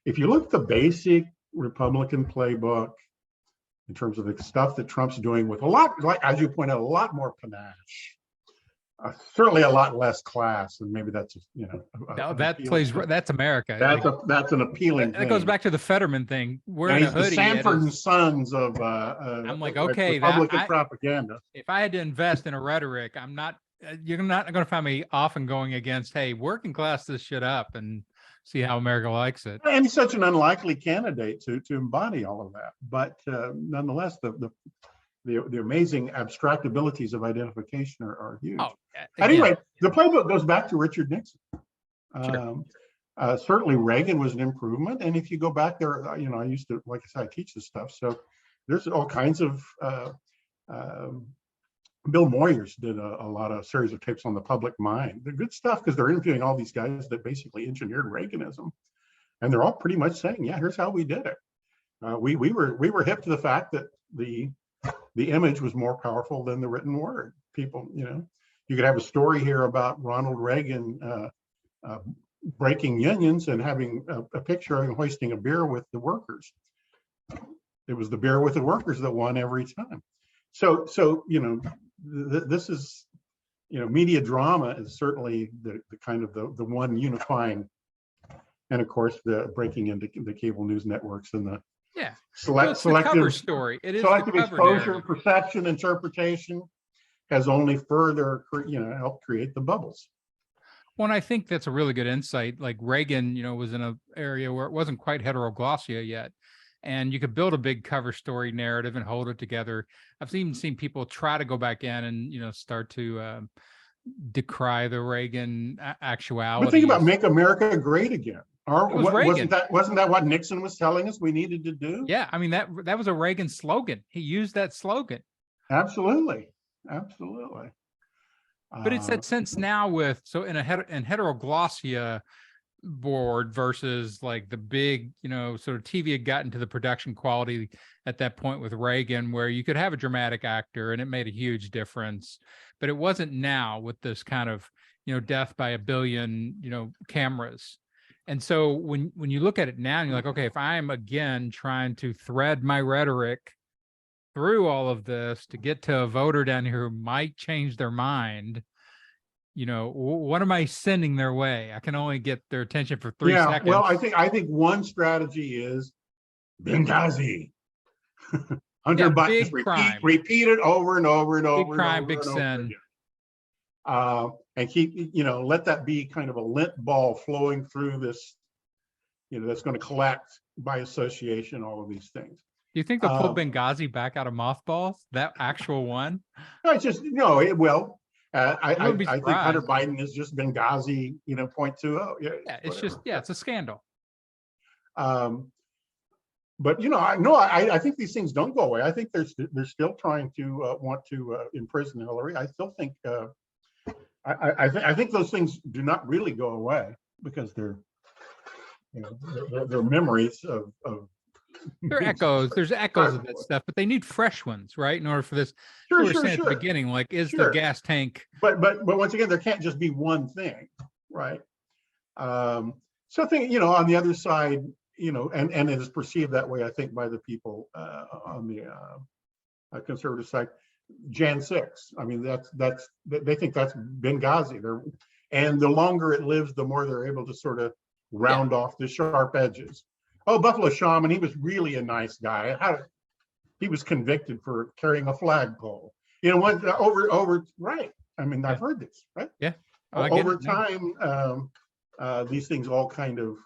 If you look at the basic Republican playbook in terms of the stuff that Trump's doing with a lot, like as you point out, a lot more panache, certainly a lot less class, and maybe that's that's America. That's an appealing thing. That goes back to the Fetterman thing. We're in a hoodie. The Sanford and Sons of I'm like, okay, Republican propaganda. If I had to invest in a rhetoric, you're not going to find me often going against, hey, working class this shit up and see how America likes it. And he's such an unlikely candidate to embody all of that. But nonetheless, the amazing abstract abilities of identification are huge. Anyway, the playbook goes back to Richard Nixon. Sure. Certainly Reagan was an improvement. And if you go back there, I used to, like I said, I teach this stuff. So there's all kinds of, Bill Moyers did a series of tapes on the public mind. They're good stuff because they're interviewing all these guys that basically engineered Reaganism. And they're all pretty much saying, yeah, here's how we did it. We were hip to the fact that the image was more powerful than the written word. People, you could have a story here about Ronald Reagan breaking unions and having a picture of him hoisting a beer with the workers. It was the beer with the workers that won every time. So this is, media drama is certainly the kind of the one unifying, and of course the breaking into the cable news networks and the selective story. It is selective exposure, perception, interpretation has only further, helped create the bubbles. Well, and I think that's a really good insight. Like Reagan, was in an area where it wasn't quite heteroglossia yet, and you could build a big cover story narrative and hold it together. I've even seen people try to go back in and start to decry the Reagan actuality. But think about make America great again. Wasn't that what Nixon was telling us we needed to do? Yeah, that was a Reagan slogan. He used that slogan. Absolutely. But it's that sense now with in heteroglossia board versus like the big, sort of TV had gotten to the production quality at that point with Reagan, where you could have a dramatic actor and it made a huge difference. But it wasn't now with this kind of, death by a billion, cameras. And so when you look at it now, and you're like, okay, if I'm again trying to thread my rhetoric through all of this to get to a voter down here who might change their mind, you know, what am I sending their way? I can only get their attention for 3 Yeah, seconds. well, I think one strategy is Benghazi. Hunter Yeah, Biden, big just crime. repeat it over and over and Big over and crime, over big and over sin. again. And keep, you know, let that be kind of a lint ball flowing through this, you know, that's going to collect by association, all of these things. Do you think they'll pull Benghazi back out of mothballs? That actual one? No, it's just, no, it will. I wouldn't be I think Hunter surprised. Biden is just Benghazi, you know, 0.20. Yeah, Yeah, it's whatever. just, yeah, it's a scandal. But you know, I think these things don't go away. I think they're still trying to want to imprison Hillary. I still think I think those things do not really go away because they're, you know, they're memories of There are echoes. There's echoes of that stuff, but they need fresh ones, right? In order for this, so we were saying at the beginning, like, is the gas tank? But once again, there can't just be one thing, right? So I think, you know, on the other side, you know, and it is perceived that way, I think, by the people on the conservative side. Jan 6. I mean, that's they think that's Benghazi. And the longer it lives, the more they're able to sort of round off the sharp edges. Oh, Buffalo Shaman, he was really a nice guy. He was convicted for carrying a flagpole. You know what? Over right. I mean, I've heard this, right? Yeah. Over time, these things all kind of,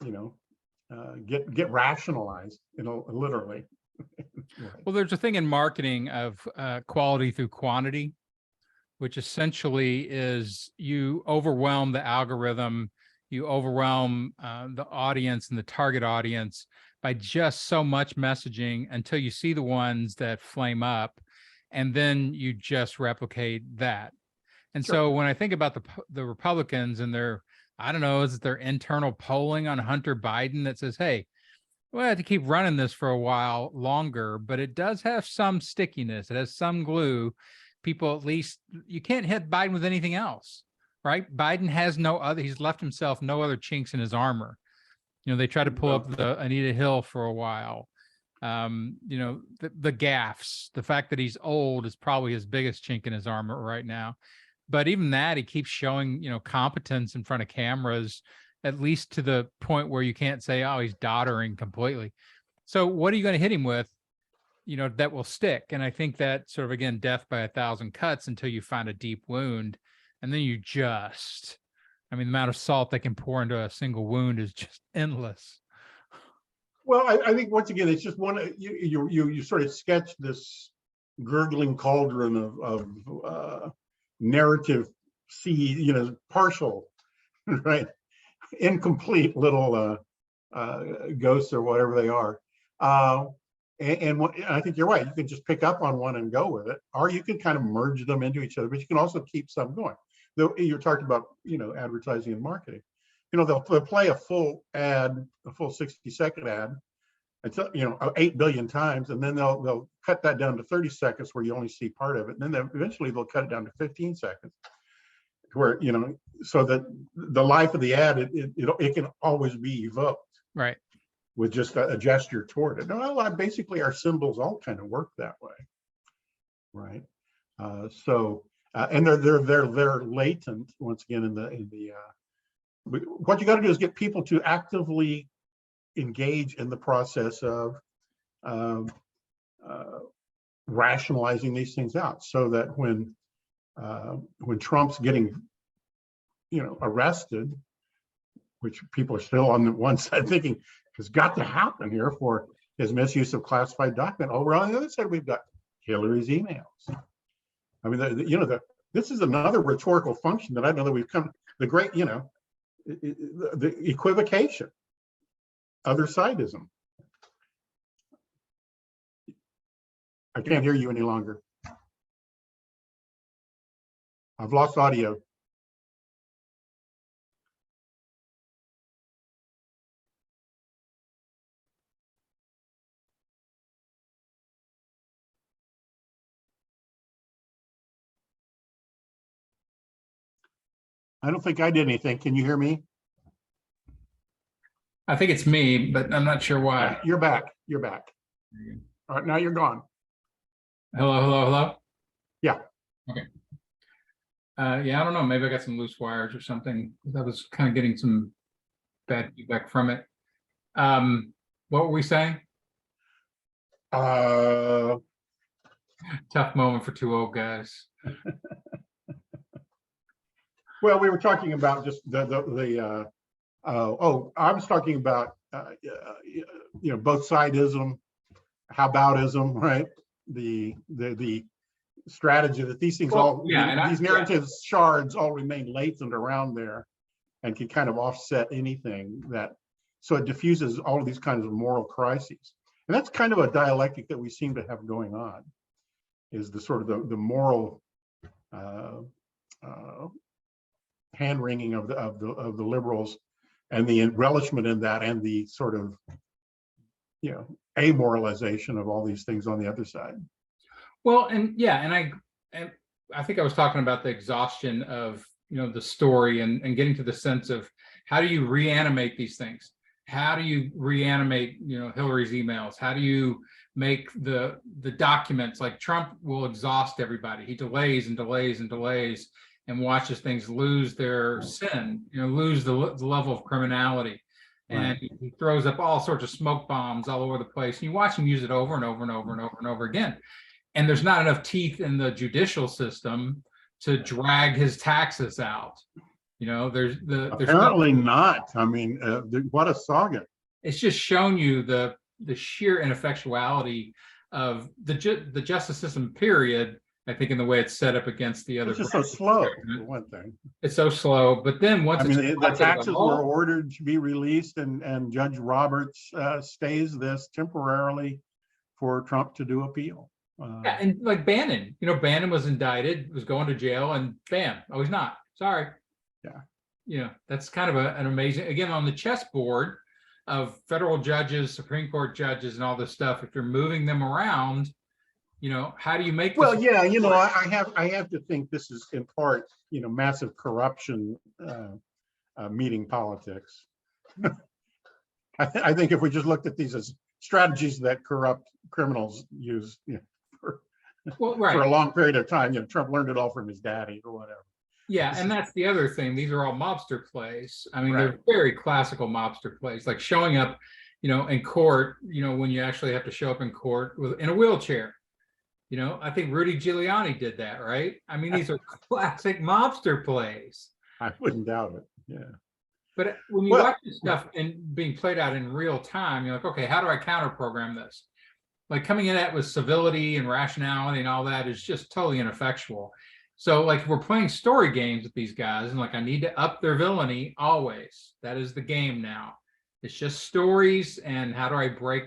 you know, get rationalized, you know, literally. Well, there's a thing in marketing of quality through quantity, which essentially is you overwhelm the algorithm, you overwhelm the audience and the target audience by just so much messaging until you see the ones that flame up, and then you just replicate that. And so when I think about the Republicans and their, I don't know, is it their internal polling on Hunter Biden that says, hey, we'll have to keep running this for a while longer, but it does have some stickiness. It has some glue. People, at least, you can't hit Biden with anything else, right? Biden has no other, he's left himself no other chinks in his armor. You know, they tried to pull up the Anita Hill for a while. You know, the gaffes, the fact that he's old is probably his biggest chink in his armor right now. But even that, he keeps showing, you know, competence in front of cameras, at least to the point where you can't say, oh, he's doddering completely. So what are you going to hit him with, you know, that will stick? And I think that sort of, again, death by 1,000 cuts until you find a deep wound. And then you just, I mean, the amount of salt they can pour into a single wound is just endless. Well, I think once again, it's just one, you sort of sketch this gurgling cauldron of narrative seed, you know, partial, right? Incomplete little ghosts or whatever they are. And I think you're right. You can just pick up on one and go with it, or you can kind of merge them into each other, but you can also keep some going. Though you're talking about, you know, advertising and marketing. You know, they'll play a full ad, a full 60-second ad, until, you know, 8 billion times, and then they'll cut that down to 30 seconds where you only see part of it, and then eventually they'll cut it down to 15 seconds, where, you know, so that the life of the ad it can always be evoked, right, with just a gesture toward it. Well, basically our symbols all kind of work that way, right? And they're latent once again in the what you got to do is get people to actively engage in the process of rationalizing these things out, so that when Trump's getting, you know, arrested, which people are still on the one side thinking has got to happen here for his misuse of classified document. Over on the other side, we've got Hillary's emails. I mean, you know, this is another rhetorical function that I know that we've come, the great, you know, the equivocation, other sideism. I can't hear you any longer. I've lost audio. I don't think I did anything. Can you hear me? I think it's me, but I'm not sure why. You're back. You're back. All right, now you're gone. Hello. Yeah. Okay. Yeah, I don't know. Maybe I got some loose wires or something. I was kind of getting some bad feedback from it. What were we saying? Uh, Tough moment for two old guys. well, we were talking about just I was talking about both sidism, howaboutism, right? The strategy that these things these narratives shards all remain latent around there and can kind of offset anything so it diffuses all of these kinds of moral crises. And that's kind of a dialectic that we seem to have going on, is the sort of the moral hand wringing of the liberals and the embellishment in that, and the sort of amoralization of all these things on the other side. Well, and I think I was talking about the exhaustion of the story and getting to the sense of how do you reanimate these things? How do you reanimate Hillary's emails? How do you make the documents? Like, Trump will exhaust everybody. He delays and delays and delays and watches things lose their sin, lose the level of criminality. And Right. he throws up all sorts of smoke bombs all over the place. And you watch him use it over and over and over and over and over again. And there's not enough teeth in the judicial system to drag his taxes out. There's apparently not. I mean, what a saga. It's just shown you the sheer ineffectuality of the justice system, period. I think in the way it's set up against the other. It's just so slow, for one thing. It's so slow, but then once the taxes were ordered to be released, and Judge Roberts stays this temporarily for Trump to do appeal. Yeah, and like Bannon, Bannon was indicted, was going to jail, and bam, oh, he's not. Sorry. Yeah. That's kind of an amazing, again, on the chessboard of federal judges, Supreme Court judges, and all this stuff. If you're moving them around, how do you make? Well, yeah, I have to think this is in part, massive corruption meeting politics. I think if we just looked at these as strategies that corrupt criminals use, for a long period of time, Trump learned it all from his daddy or whatever. Yeah, and that's the other thing. These are all mobster plays. I mean, they're very classical mobster plays, like showing up, in court, when you actually have to show up in court in a wheelchair. I think Rudy Giuliani did that, right? I mean, these are classic mobster plays. I wouldn't doubt it. Yeah. But when you watch this stuff and being played out in real time, you're like, okay, how do I counter program this? Like, coming in at with civility and rationality and all that is just totally ineffectual. So, like, we're playing story games with these guys, and like, I need to up their villainy always. That is the game now. It's just stories, and how do I break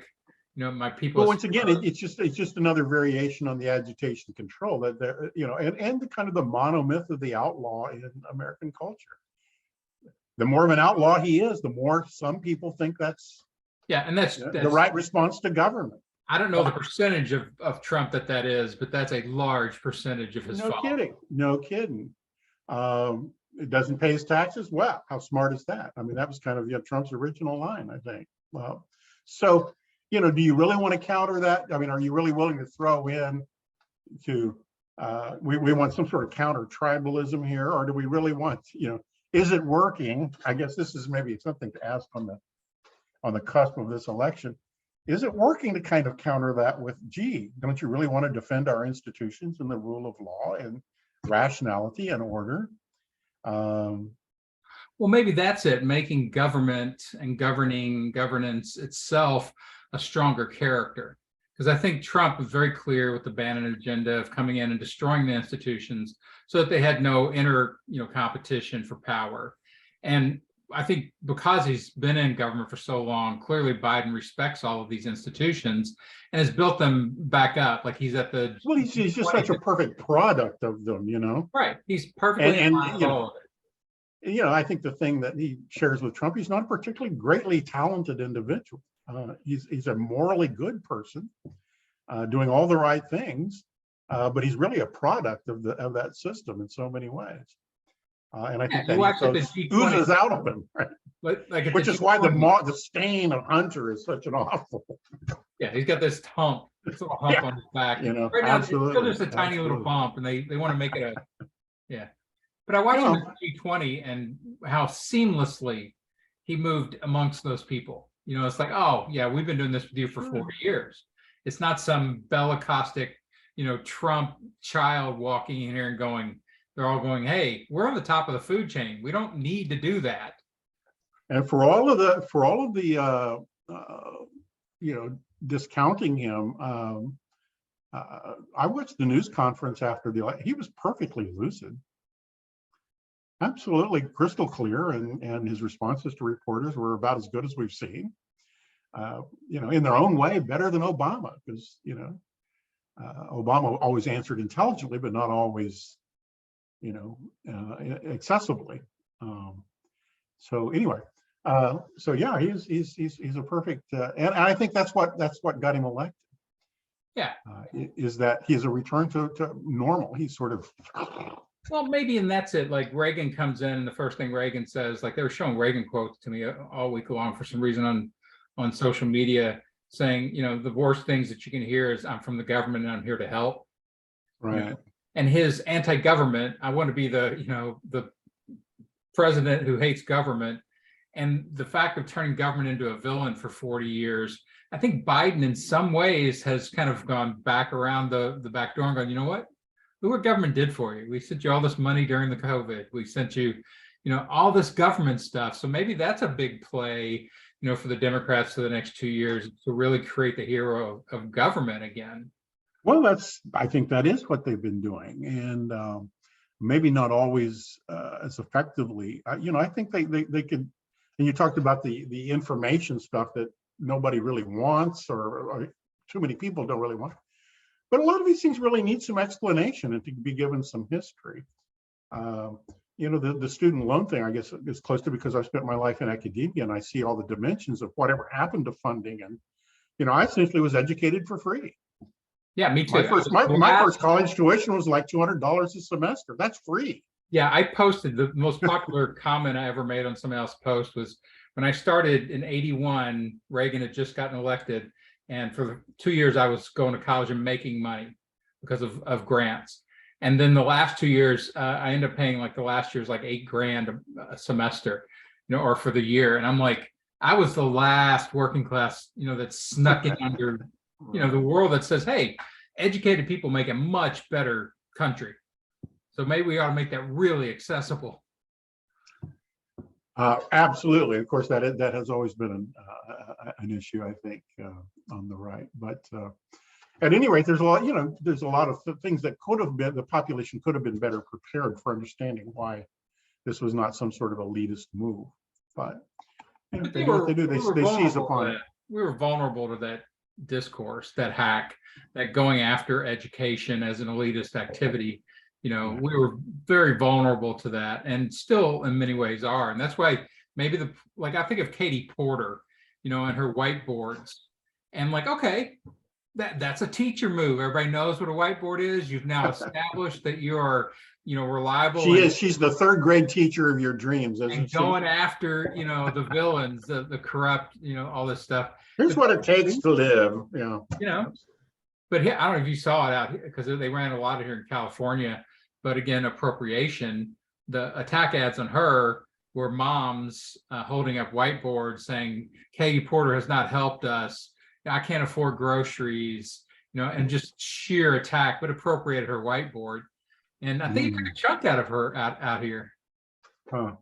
my people? Well, once again, it's just another variation on the agitation control that and the kind of the monomyth of the outlaw in American culture. The more of an outlaw he is, the more some people think that's the right response to government. I don't know the percentage of Trump that is, but that's a large percentage of his following. No kidding. It doesn't pay his taxes. Well, how smart is that? I mean, that was kind of Trump's original line, I think. Well, so do you really want to counter that? I mean, are you really willing to throw in we want some sort of counter tribalism here, or do we really want, is it working? I guess this is maybe something to ask on the cusp of this election. Is it working to kind of counter that with, gee, don't you really want to defend our institutions and the rule of law and rationality and order? Well, maybe that's it, making government and governance itself a stronger character. Because I think Trump was very clear with the Bannon agenda of coming in and destroying the institutions so that they had no inner, competition for power. And I think because he's been in government for so long, clearly Biden respects all of these institutions and has built them back up. Like, he's at the he's just such a perfect product of them, Right. He's perfectly and all of it. I think the thing that he shares with Trump, he's not a particularly greatly talented individual. He's a morally good person, doing all the right things, but he's really a product of that system in so many ways. And I think that oozes out of him, right? Which is why the stain of Hunter is such an awful. Yeah, he's got this hump, this little hump on his back. Right now, absolutely, it's still just a tiny little bump, and they want to make it But I watched him Yeah. in G20 and how seamlessly he moved amongst those people. You know, it's like, oh yeah, we've been doing this with you for 40 years. It's not some bellicostic, you know, Trump child walking in here and going, they're all going, hey, we're on the top of the food chain. We don't need to do that. And for all of the you know, discounting him, I watched the news conference after the election. He was perfectly lucid, absolutely crystal clear, and his responses to reporters were about as good as we've seen. You know, in their own way, better than Obama, because, you know, Obama always answered intelligently, but not always, you know, accessibly. So anyway, so yeah, he's a perfect, and I think that's what got him elected. Yeah, is that he's a return to normal. He's sort of. Well, maybe, and that's it. Like Reagan comes in, and the first thing Reagan says, like they were showing Reagan quotes to me all week long for some reason on social media, saying, you know, the worst things that you can hear is, I'm from the government and I'm here to help. Right. You know? And his anti-government, I want to be the, you know, the president who hates government. And the fact of turning government into a villain for 40 years, I think Biden in some ways has kind of gone back around the back door and gone, you know what? Look what government did for you. We sent you all this money during the COVID. We sent you, you know, all this government stuff. So maybe that's a big play, you know, for the Democrats for the next 2 years, to really create the hero of government again. Well, I think that is what they've been doing, and maybe not always as effectively. You know, I think they could. And you talked about the information stuff that nobody really wants, or too many people don't really want. But a lot of these things really need some explanation and to be given some history. You know, the student loan thing, I guess, is close to, because I've spent my life in academia and I see all the dimensions of whatever happened to funding. And, you know, I essentially was educated for free. Yeah, me too. My first college tuition was like $200 a semester. That's free. Yeah, I posted the most popular comment I ever made on somebody else's post was when I started in '81, Reagan had just gotten elected. And for 2 years, I was going to college and making money because of grants. And then the last 2 years, I ended up paying, like the last year's like $8,000 a semester, you know, or for the year. And I'm like, I was the last working class, you know, that snuck in under, you know, the world that says, hey, educated people make a much better country. So maybe we ought to make that really accessible. Absolutely. Of course, that has always been an issue, I think, on the right. But at any rate, there's a lot, you know, there's a lot of things that could have been, the population could have been better prepared for understanding why this was not some sort of elitist move. But you know, they do what they do. They seize upon it. We were vulnerable to that discourse, that hack, that going after education as an elitist activity. You know, we were very vulnerable to that, and still in many ways are. And that's why maybe like I think of Katie Porter, you know, and her whiteboards, and like, okay, that's a teacher move. Everybody knows what a whiteboard is. You've now established that you are, you know, reliable. She's the third grade teacher of your dreams, isn't she? Going after, you know, the villains, the corrupt, you know, all this stuff. Here's what it takes to live. Yeah. You know, but here, I don't know if you saw it out here, because they ran a lot of here in California. But again, appropriation, the attack ads on her were moms holding up whiteboards saying, Katie Porter has not helped us. I can't afford groceries, you know, and just sheer attack, but appropriated her whiteboard. And I think it took a chunk out of her out here. Huh.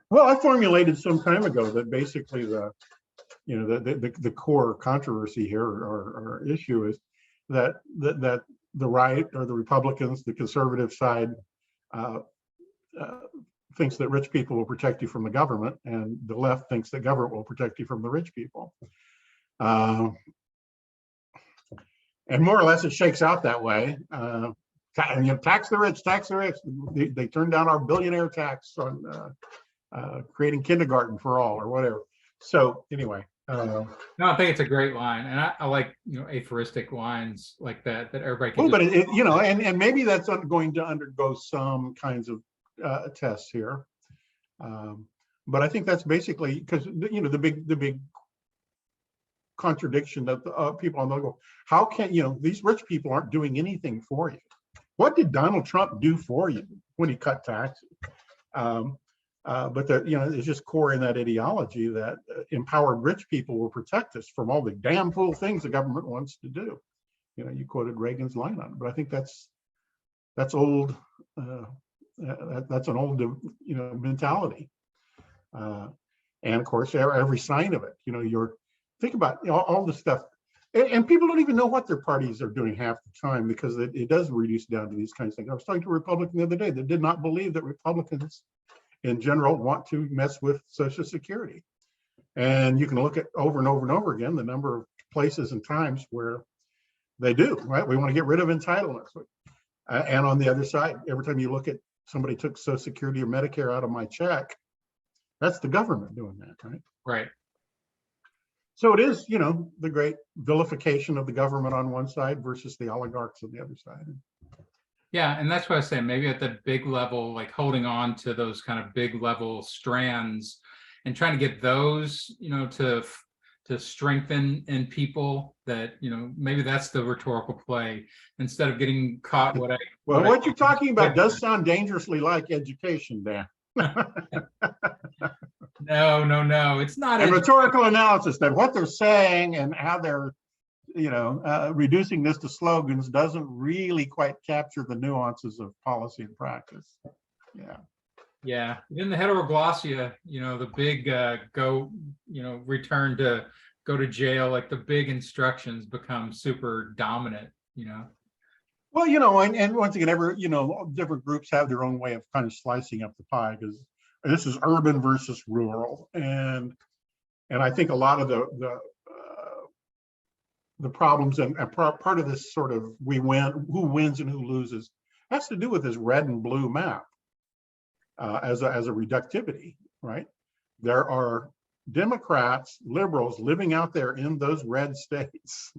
Well, I formulated some time ago that basically the core controversy here or issue is that the right, or the Republicans, the conservative side, thinks that rich people will protect you from the government, and the left thinks that government will protect you from the rich people. And more or less it shakes out that way. You know, tax the rich, tax the rich. They turned down our billionaire tax on creating kindergarten for all, or whatever. So anyway. No, I think it's a great line, and I like, you know, aphoristic lines like that everybody can. Well, but you know, and maybe that's going to undergo some kinds of tests here. But I think that's basically because, you know, the big contradiction that people on the go, how can, you know, these rich people aren't doing anything for you. what did Donald Trump do for you when he cut taxes? But it's just core in that ideology that empowered rich people will protect us from all the damn fool things the government wants to do. You quoted Reagan's line on it, but I think that's old. That's an old, mentality. And of course, every sign of it. Think about all the stuff, and people don't even know what their parties are doing half the time, because it does reduce down to these kinds of things. I was talking to a Republican the other day that did not believe that Republicans in general want to mess with Social Security. And you can look at over and over and over again the number of places and times where they do, right? We want to get rid of entitlements. And on the other side, every time you look at somebody took Social Security or Medicare out of my check, that's the government doing that, right? Right. So it is, the great vilification of the government on one side versus the oligarchs on the other side. Yeah, and that's what I was saying, maybe at the big level, like holding on to those kind of big level strands and trying to get those, to strengthen in people that, maybe that's the rhetorical play, instead of getting caught what you're talking about does sound dangerously like education, Dan. No, it's not. And rhetorical analysis, that what they're saying and how they're reducing this to slogans doesn't really quite capture the nuances of policy and practice. Yeah. In the heteroglossia, the big return to go to jail, like the big instructions become super dominant, Well, and once again, different groups have their own way of kind of slicing up the pie, because this is urban versus rural, and I think a lot of the problems and part of this sort of who wins and who loses has to do with this red and blue map as a reductivity, right? There are Democrats, liberals living out there in those red states,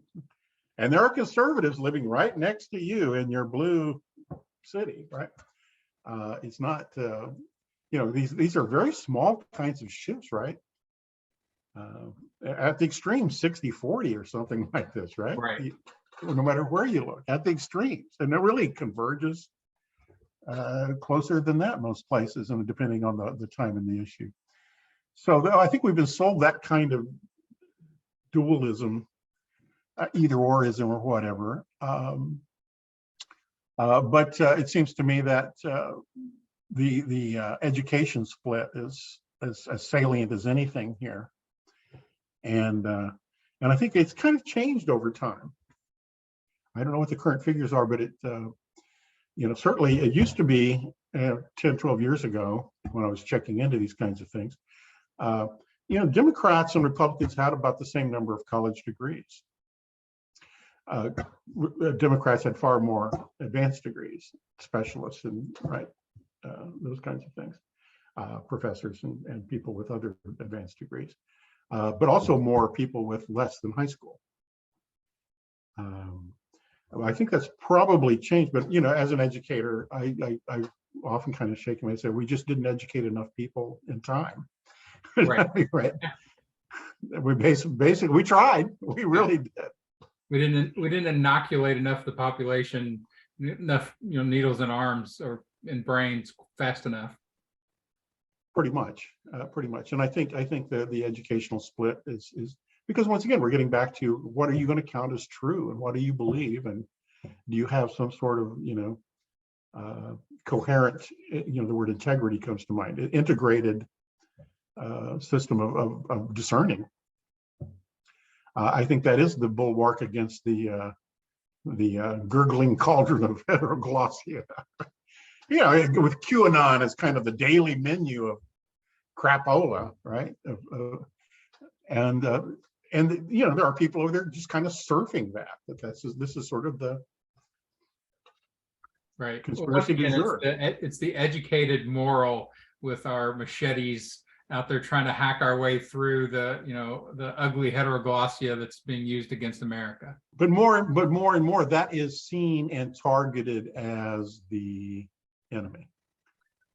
and there are conservatives living right next to you in your blue city, right? It's not, these are very small kinds of shifts, right? At the extreme, 60-40 or something like this, right? Right. No matter where you look, at the extremes, and it really converges closer than that most places, and depending on the time and the issue. So I think we've been sold that kind of dualism, either orism or whatever. But it seems to me that the education split is as salient as anything here, and I think it's kind of changed over time. I don't know what the current figures are, but it certainly it used to be 10, 12 years ago when I was checking into these kinds of things. Democrats and Republicans had about the same number of college degrees. Democrats had far more advanced degrees, specialists, and those kinds of things, professors and people with other advanced degrees, but also more people with less than high school. I think that's probably changed, but as an educator, I often kind of shake my head and say we just didn't educate enough people in time. Right. Right. We basically we tried. We really did. We didn't inoculate enough of the population, enough needles in arms or in brains fast enough. Pretty much. And I think the educational split is because, once again, we're getting back to what are you going to count as true, and what do you believe, and do you have some sort of coherent, the word integrity comes to mind, integrated system of discerning. I think that is the bulwark against the gurgling cauldron of heteroglossia. With QAnon as kind of the daily menu of crapola, right? And there are people over there just kind of surfing this is sort of the right conspiracy du jour. It's the educated moral with our machetes out there trying to hack our way through the ugly heteroglossia that's being used against America. But more and more that is seen and targeted as the enemy.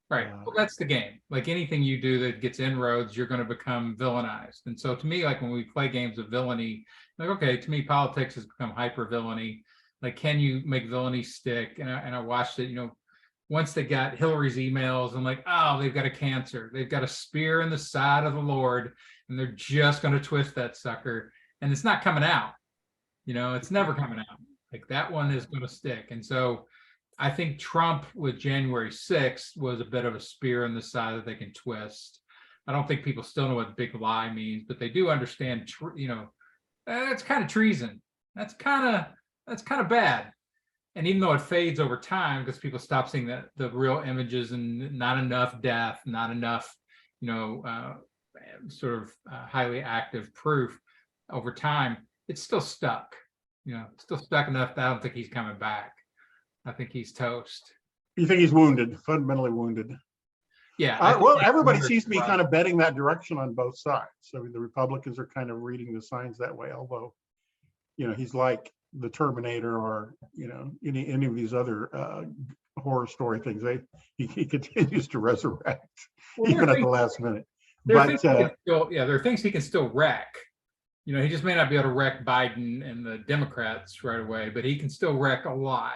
Right. Well, that's the game. Like anything you do that gets inroads, you're going to become villainized. And so to me, like when we play games of villainy, like, okay, to me, politics has become hyper villainy. Like, can you make villainy stick? And I watched it, once they got Hillary's emails, I'm like, oh, they've got a cancer. They've got a spear in the side of the Lord, and they're just going to twist that sucker. And it's not coming out. It's never coming out. Like, that one is going to stick. And so I think Trump with January 6th was a bit of a spear in the side that they can twist. I don't think people still know what big lie means, but they do understand, that's kind of treason. That's kind of bad. And even though it fades over time because people stop seeing the real images and not enough death, not enough, highly active proof over time, it's still stuck. It's still stuck enough that I don't think he's coming back. I think he's toast. You think he's wounded, fundamentally wounded? Yeah. Well, everybody seems to be kind of betting that direction on both sides. I mean, the Republicans are kind of reading the signs that way, although, he's like the Terminator or, any of these other horror story things. He continues to resurrect even at the last minute. There are things he can still wreck. He just may not be able to wreck Biden and the Democrats right away, but he can still wreck a lot.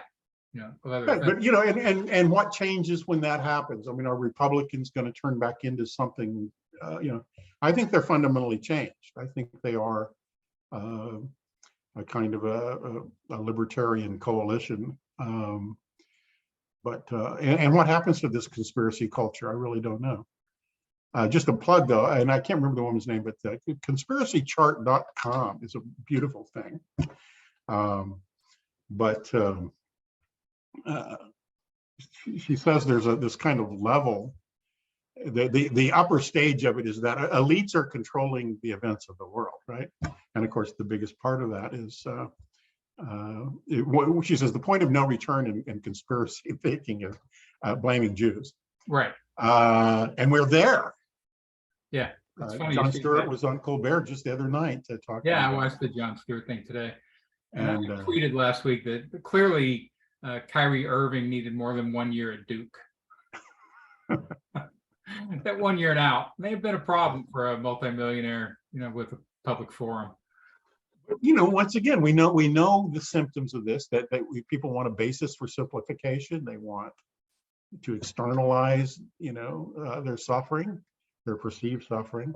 But and what changes when that happens? I mean, are Republicans going to turn back into something? I think they're fundamentally changed. I think they are a kind of a libertarian coalition. But what happens to this conspiracy culture? I really don't know. Just a plug though, and I can't remember the woman's name, but conspiracychart.com is a beautiful thing. She says there's this kind of level. The upper stage of it is that elites are controlling the events of the world, right? And of course, the biggest part of that is she says the point of no return in conspiracy thinking is blaming Jews, right? And we're there. Yeah, Jon Stewart was on Colbert just the other night to talk. Yeah, I watched the Jon Stewart thing today, and I tweeted last week that clearly Kyrie Irving needed more than 1 year at Duke. That 1 year and out may have been a problem for a multimillionaire, with a public forum. Once again, we know the symptoms of this. That people want a basis for simplification. They want to externalize, their suffering, their perceived suffering.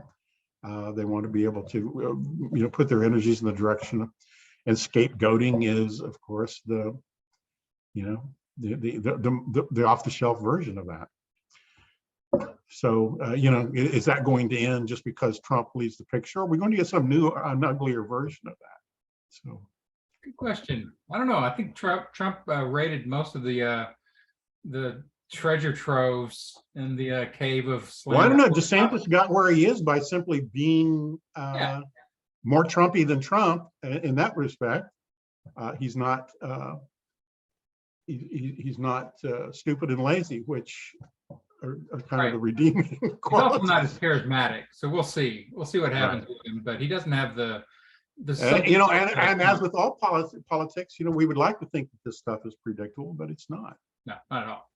They want to be able to, put their energies in the direction. And scapegoating is, of course, the off-the-shelf version of that. So, is that going to end just because Trump leaves the picture? Or are we going to get some new, an uglier version of that? So, good question. I don't know. I think Trump raided most of the treasure troves in the cave of slavery. Well, I don't know. DeSantis got where he is by simply being more Trumpy than Trump in that respect. He's not he's not stupid and lazy, which are kind of the redeeming qualities. He's also not as charismatic, so we'll see. We'll see what happens with him, but he doesn't have the and as with all politics, we would like to think that this stuff is predictable, but it's not. No, not at all.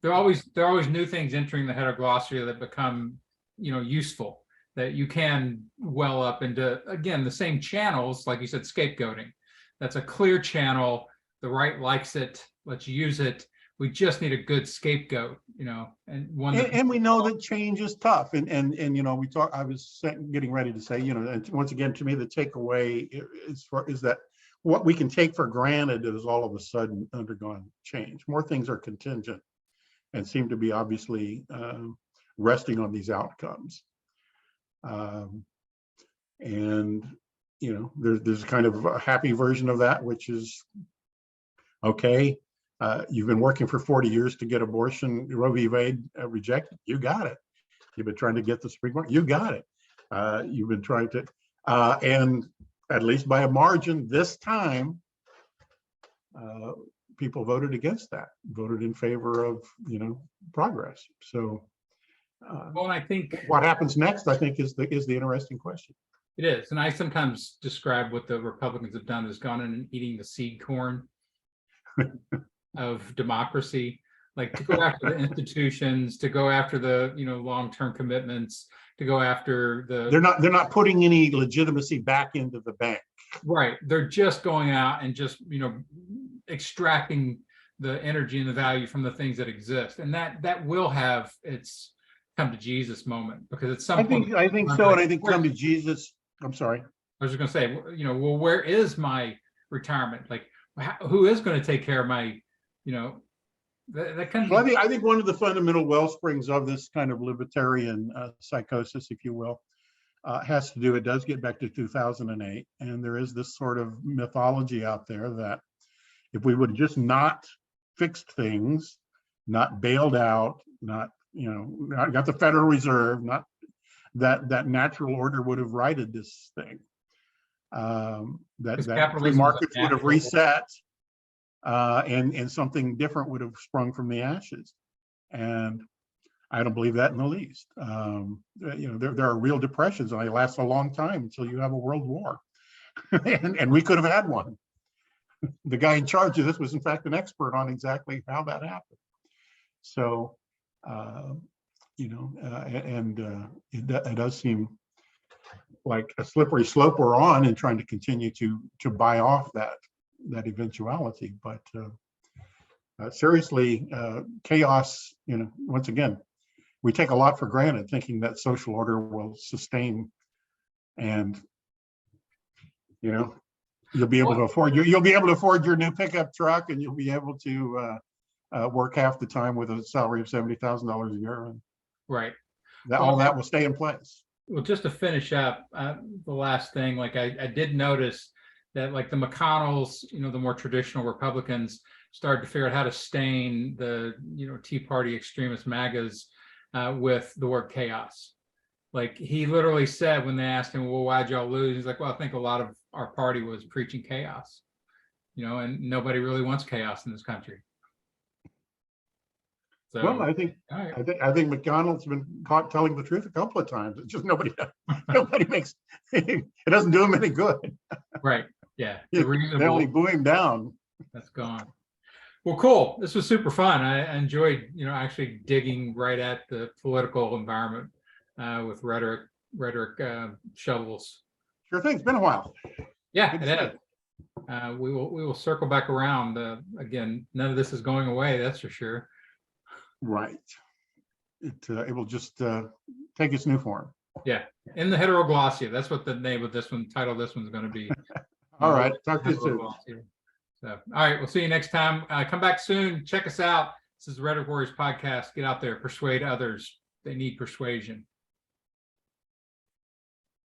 There are always new things entering the heteroglossary that become, useful, that you can well up into, again, the same channels, like you said, scapegoating. That's a clear channel. The right likes it. Let's use it. We just need a good scapegoat, and one. And we know that change is tough. And we talk. I was getting ready to say, and once again, to me, the takeaway is that what we can take for granted is all of a sudden undergone change. More things are contingent, and seem to be obviously resting on these outcomes. And there's kind of a happy version of that, which is okay. You've been working for 40 years to get abortion, Roe v. Wade rejected. You got it. You've been trying to get the Supreme Court. You got it. You've been trying to, and at least by a margin this time, people voted against that, voted in favor of, progress. So, well, I think what happens next, I think, is the interesting question. It is, and I sometimes describe what the Republicans have done as gone in and eating the seed corn of democracy, like to go after the institutions, to go after the long-term commitments, to go after the. They're not putting any legitimacy back into the bank. Right, they're just going out and just extracting the energy and the value from the things that exist, and that will have its come to Jesus moment, because at some point I think so, and I think come to Jesus. I'm sorry. I was just going to say, you know, well, where is my retirement? Like, who is going to take care of my, you know, that kind of. Well, I think one of the fundamental well springs of this kind of libertarian psychosis, if you will, has to do. It does get back to 2008, and there is this sort of mythology out there that if we would just not fixed things, not bailed out, not, you know, not got the Federal Reserve, not that natural order would have righted this thing. That free markets would have reset, and something different would have sprung from the ashes. And I don't believe that in the least. You know, there are real depressions, and they last a long time until you have a world war. and we could have had one. The guy in charge of this was, in fact, an expert on exactly how that happened. So, you know, it does seem like a slippery slope we're on, and trying to continue to buy off that eventuality. But seriously, chaos, you know, once again, we take a lot for granted, thinking that social order will sustain, and, you know, you'll be able to afford your new pickup truck, and you'll be able to work half the time with a salary of $70,000 a year, and right, all that will stay in place. Well, just to finish up, the last thing, like I did notice that, like, the McConnells, you know, the more traditional Republicans, started to figure out how to stain the, you know, Tea Party extremist MAGAs with the word chaos. Like, he literally said, when they asked him, well, why'd y'all lose? He's like, well, I think a lot of our party was preaching chaos, you know, and nobody really wants chaos in this country. So, well, I think McDonald's been caught telling the truth a couple of times. It's just nobody makes it doesn't do them any good. Right. Yeah. They only boo him down. That's gone. Well, cool. This was super fun. I enjoyed, you know, actually digging right at the political environment with rhetoric shovels. Sure thing. It's been a while. Yeah, it has. We will circle back around. Again, none of this is going away, that's for sure. Right. It will just take its new form. Yeah. In the heteroglossia. That's what the name of this one, title of this one's going to be. All right. Talk to you soon. So, all right. We'll see you next time. Come back soon. Check us out. This is the Rhetoric Warriors podcast. Get out there. Persuade others. They need persuasion.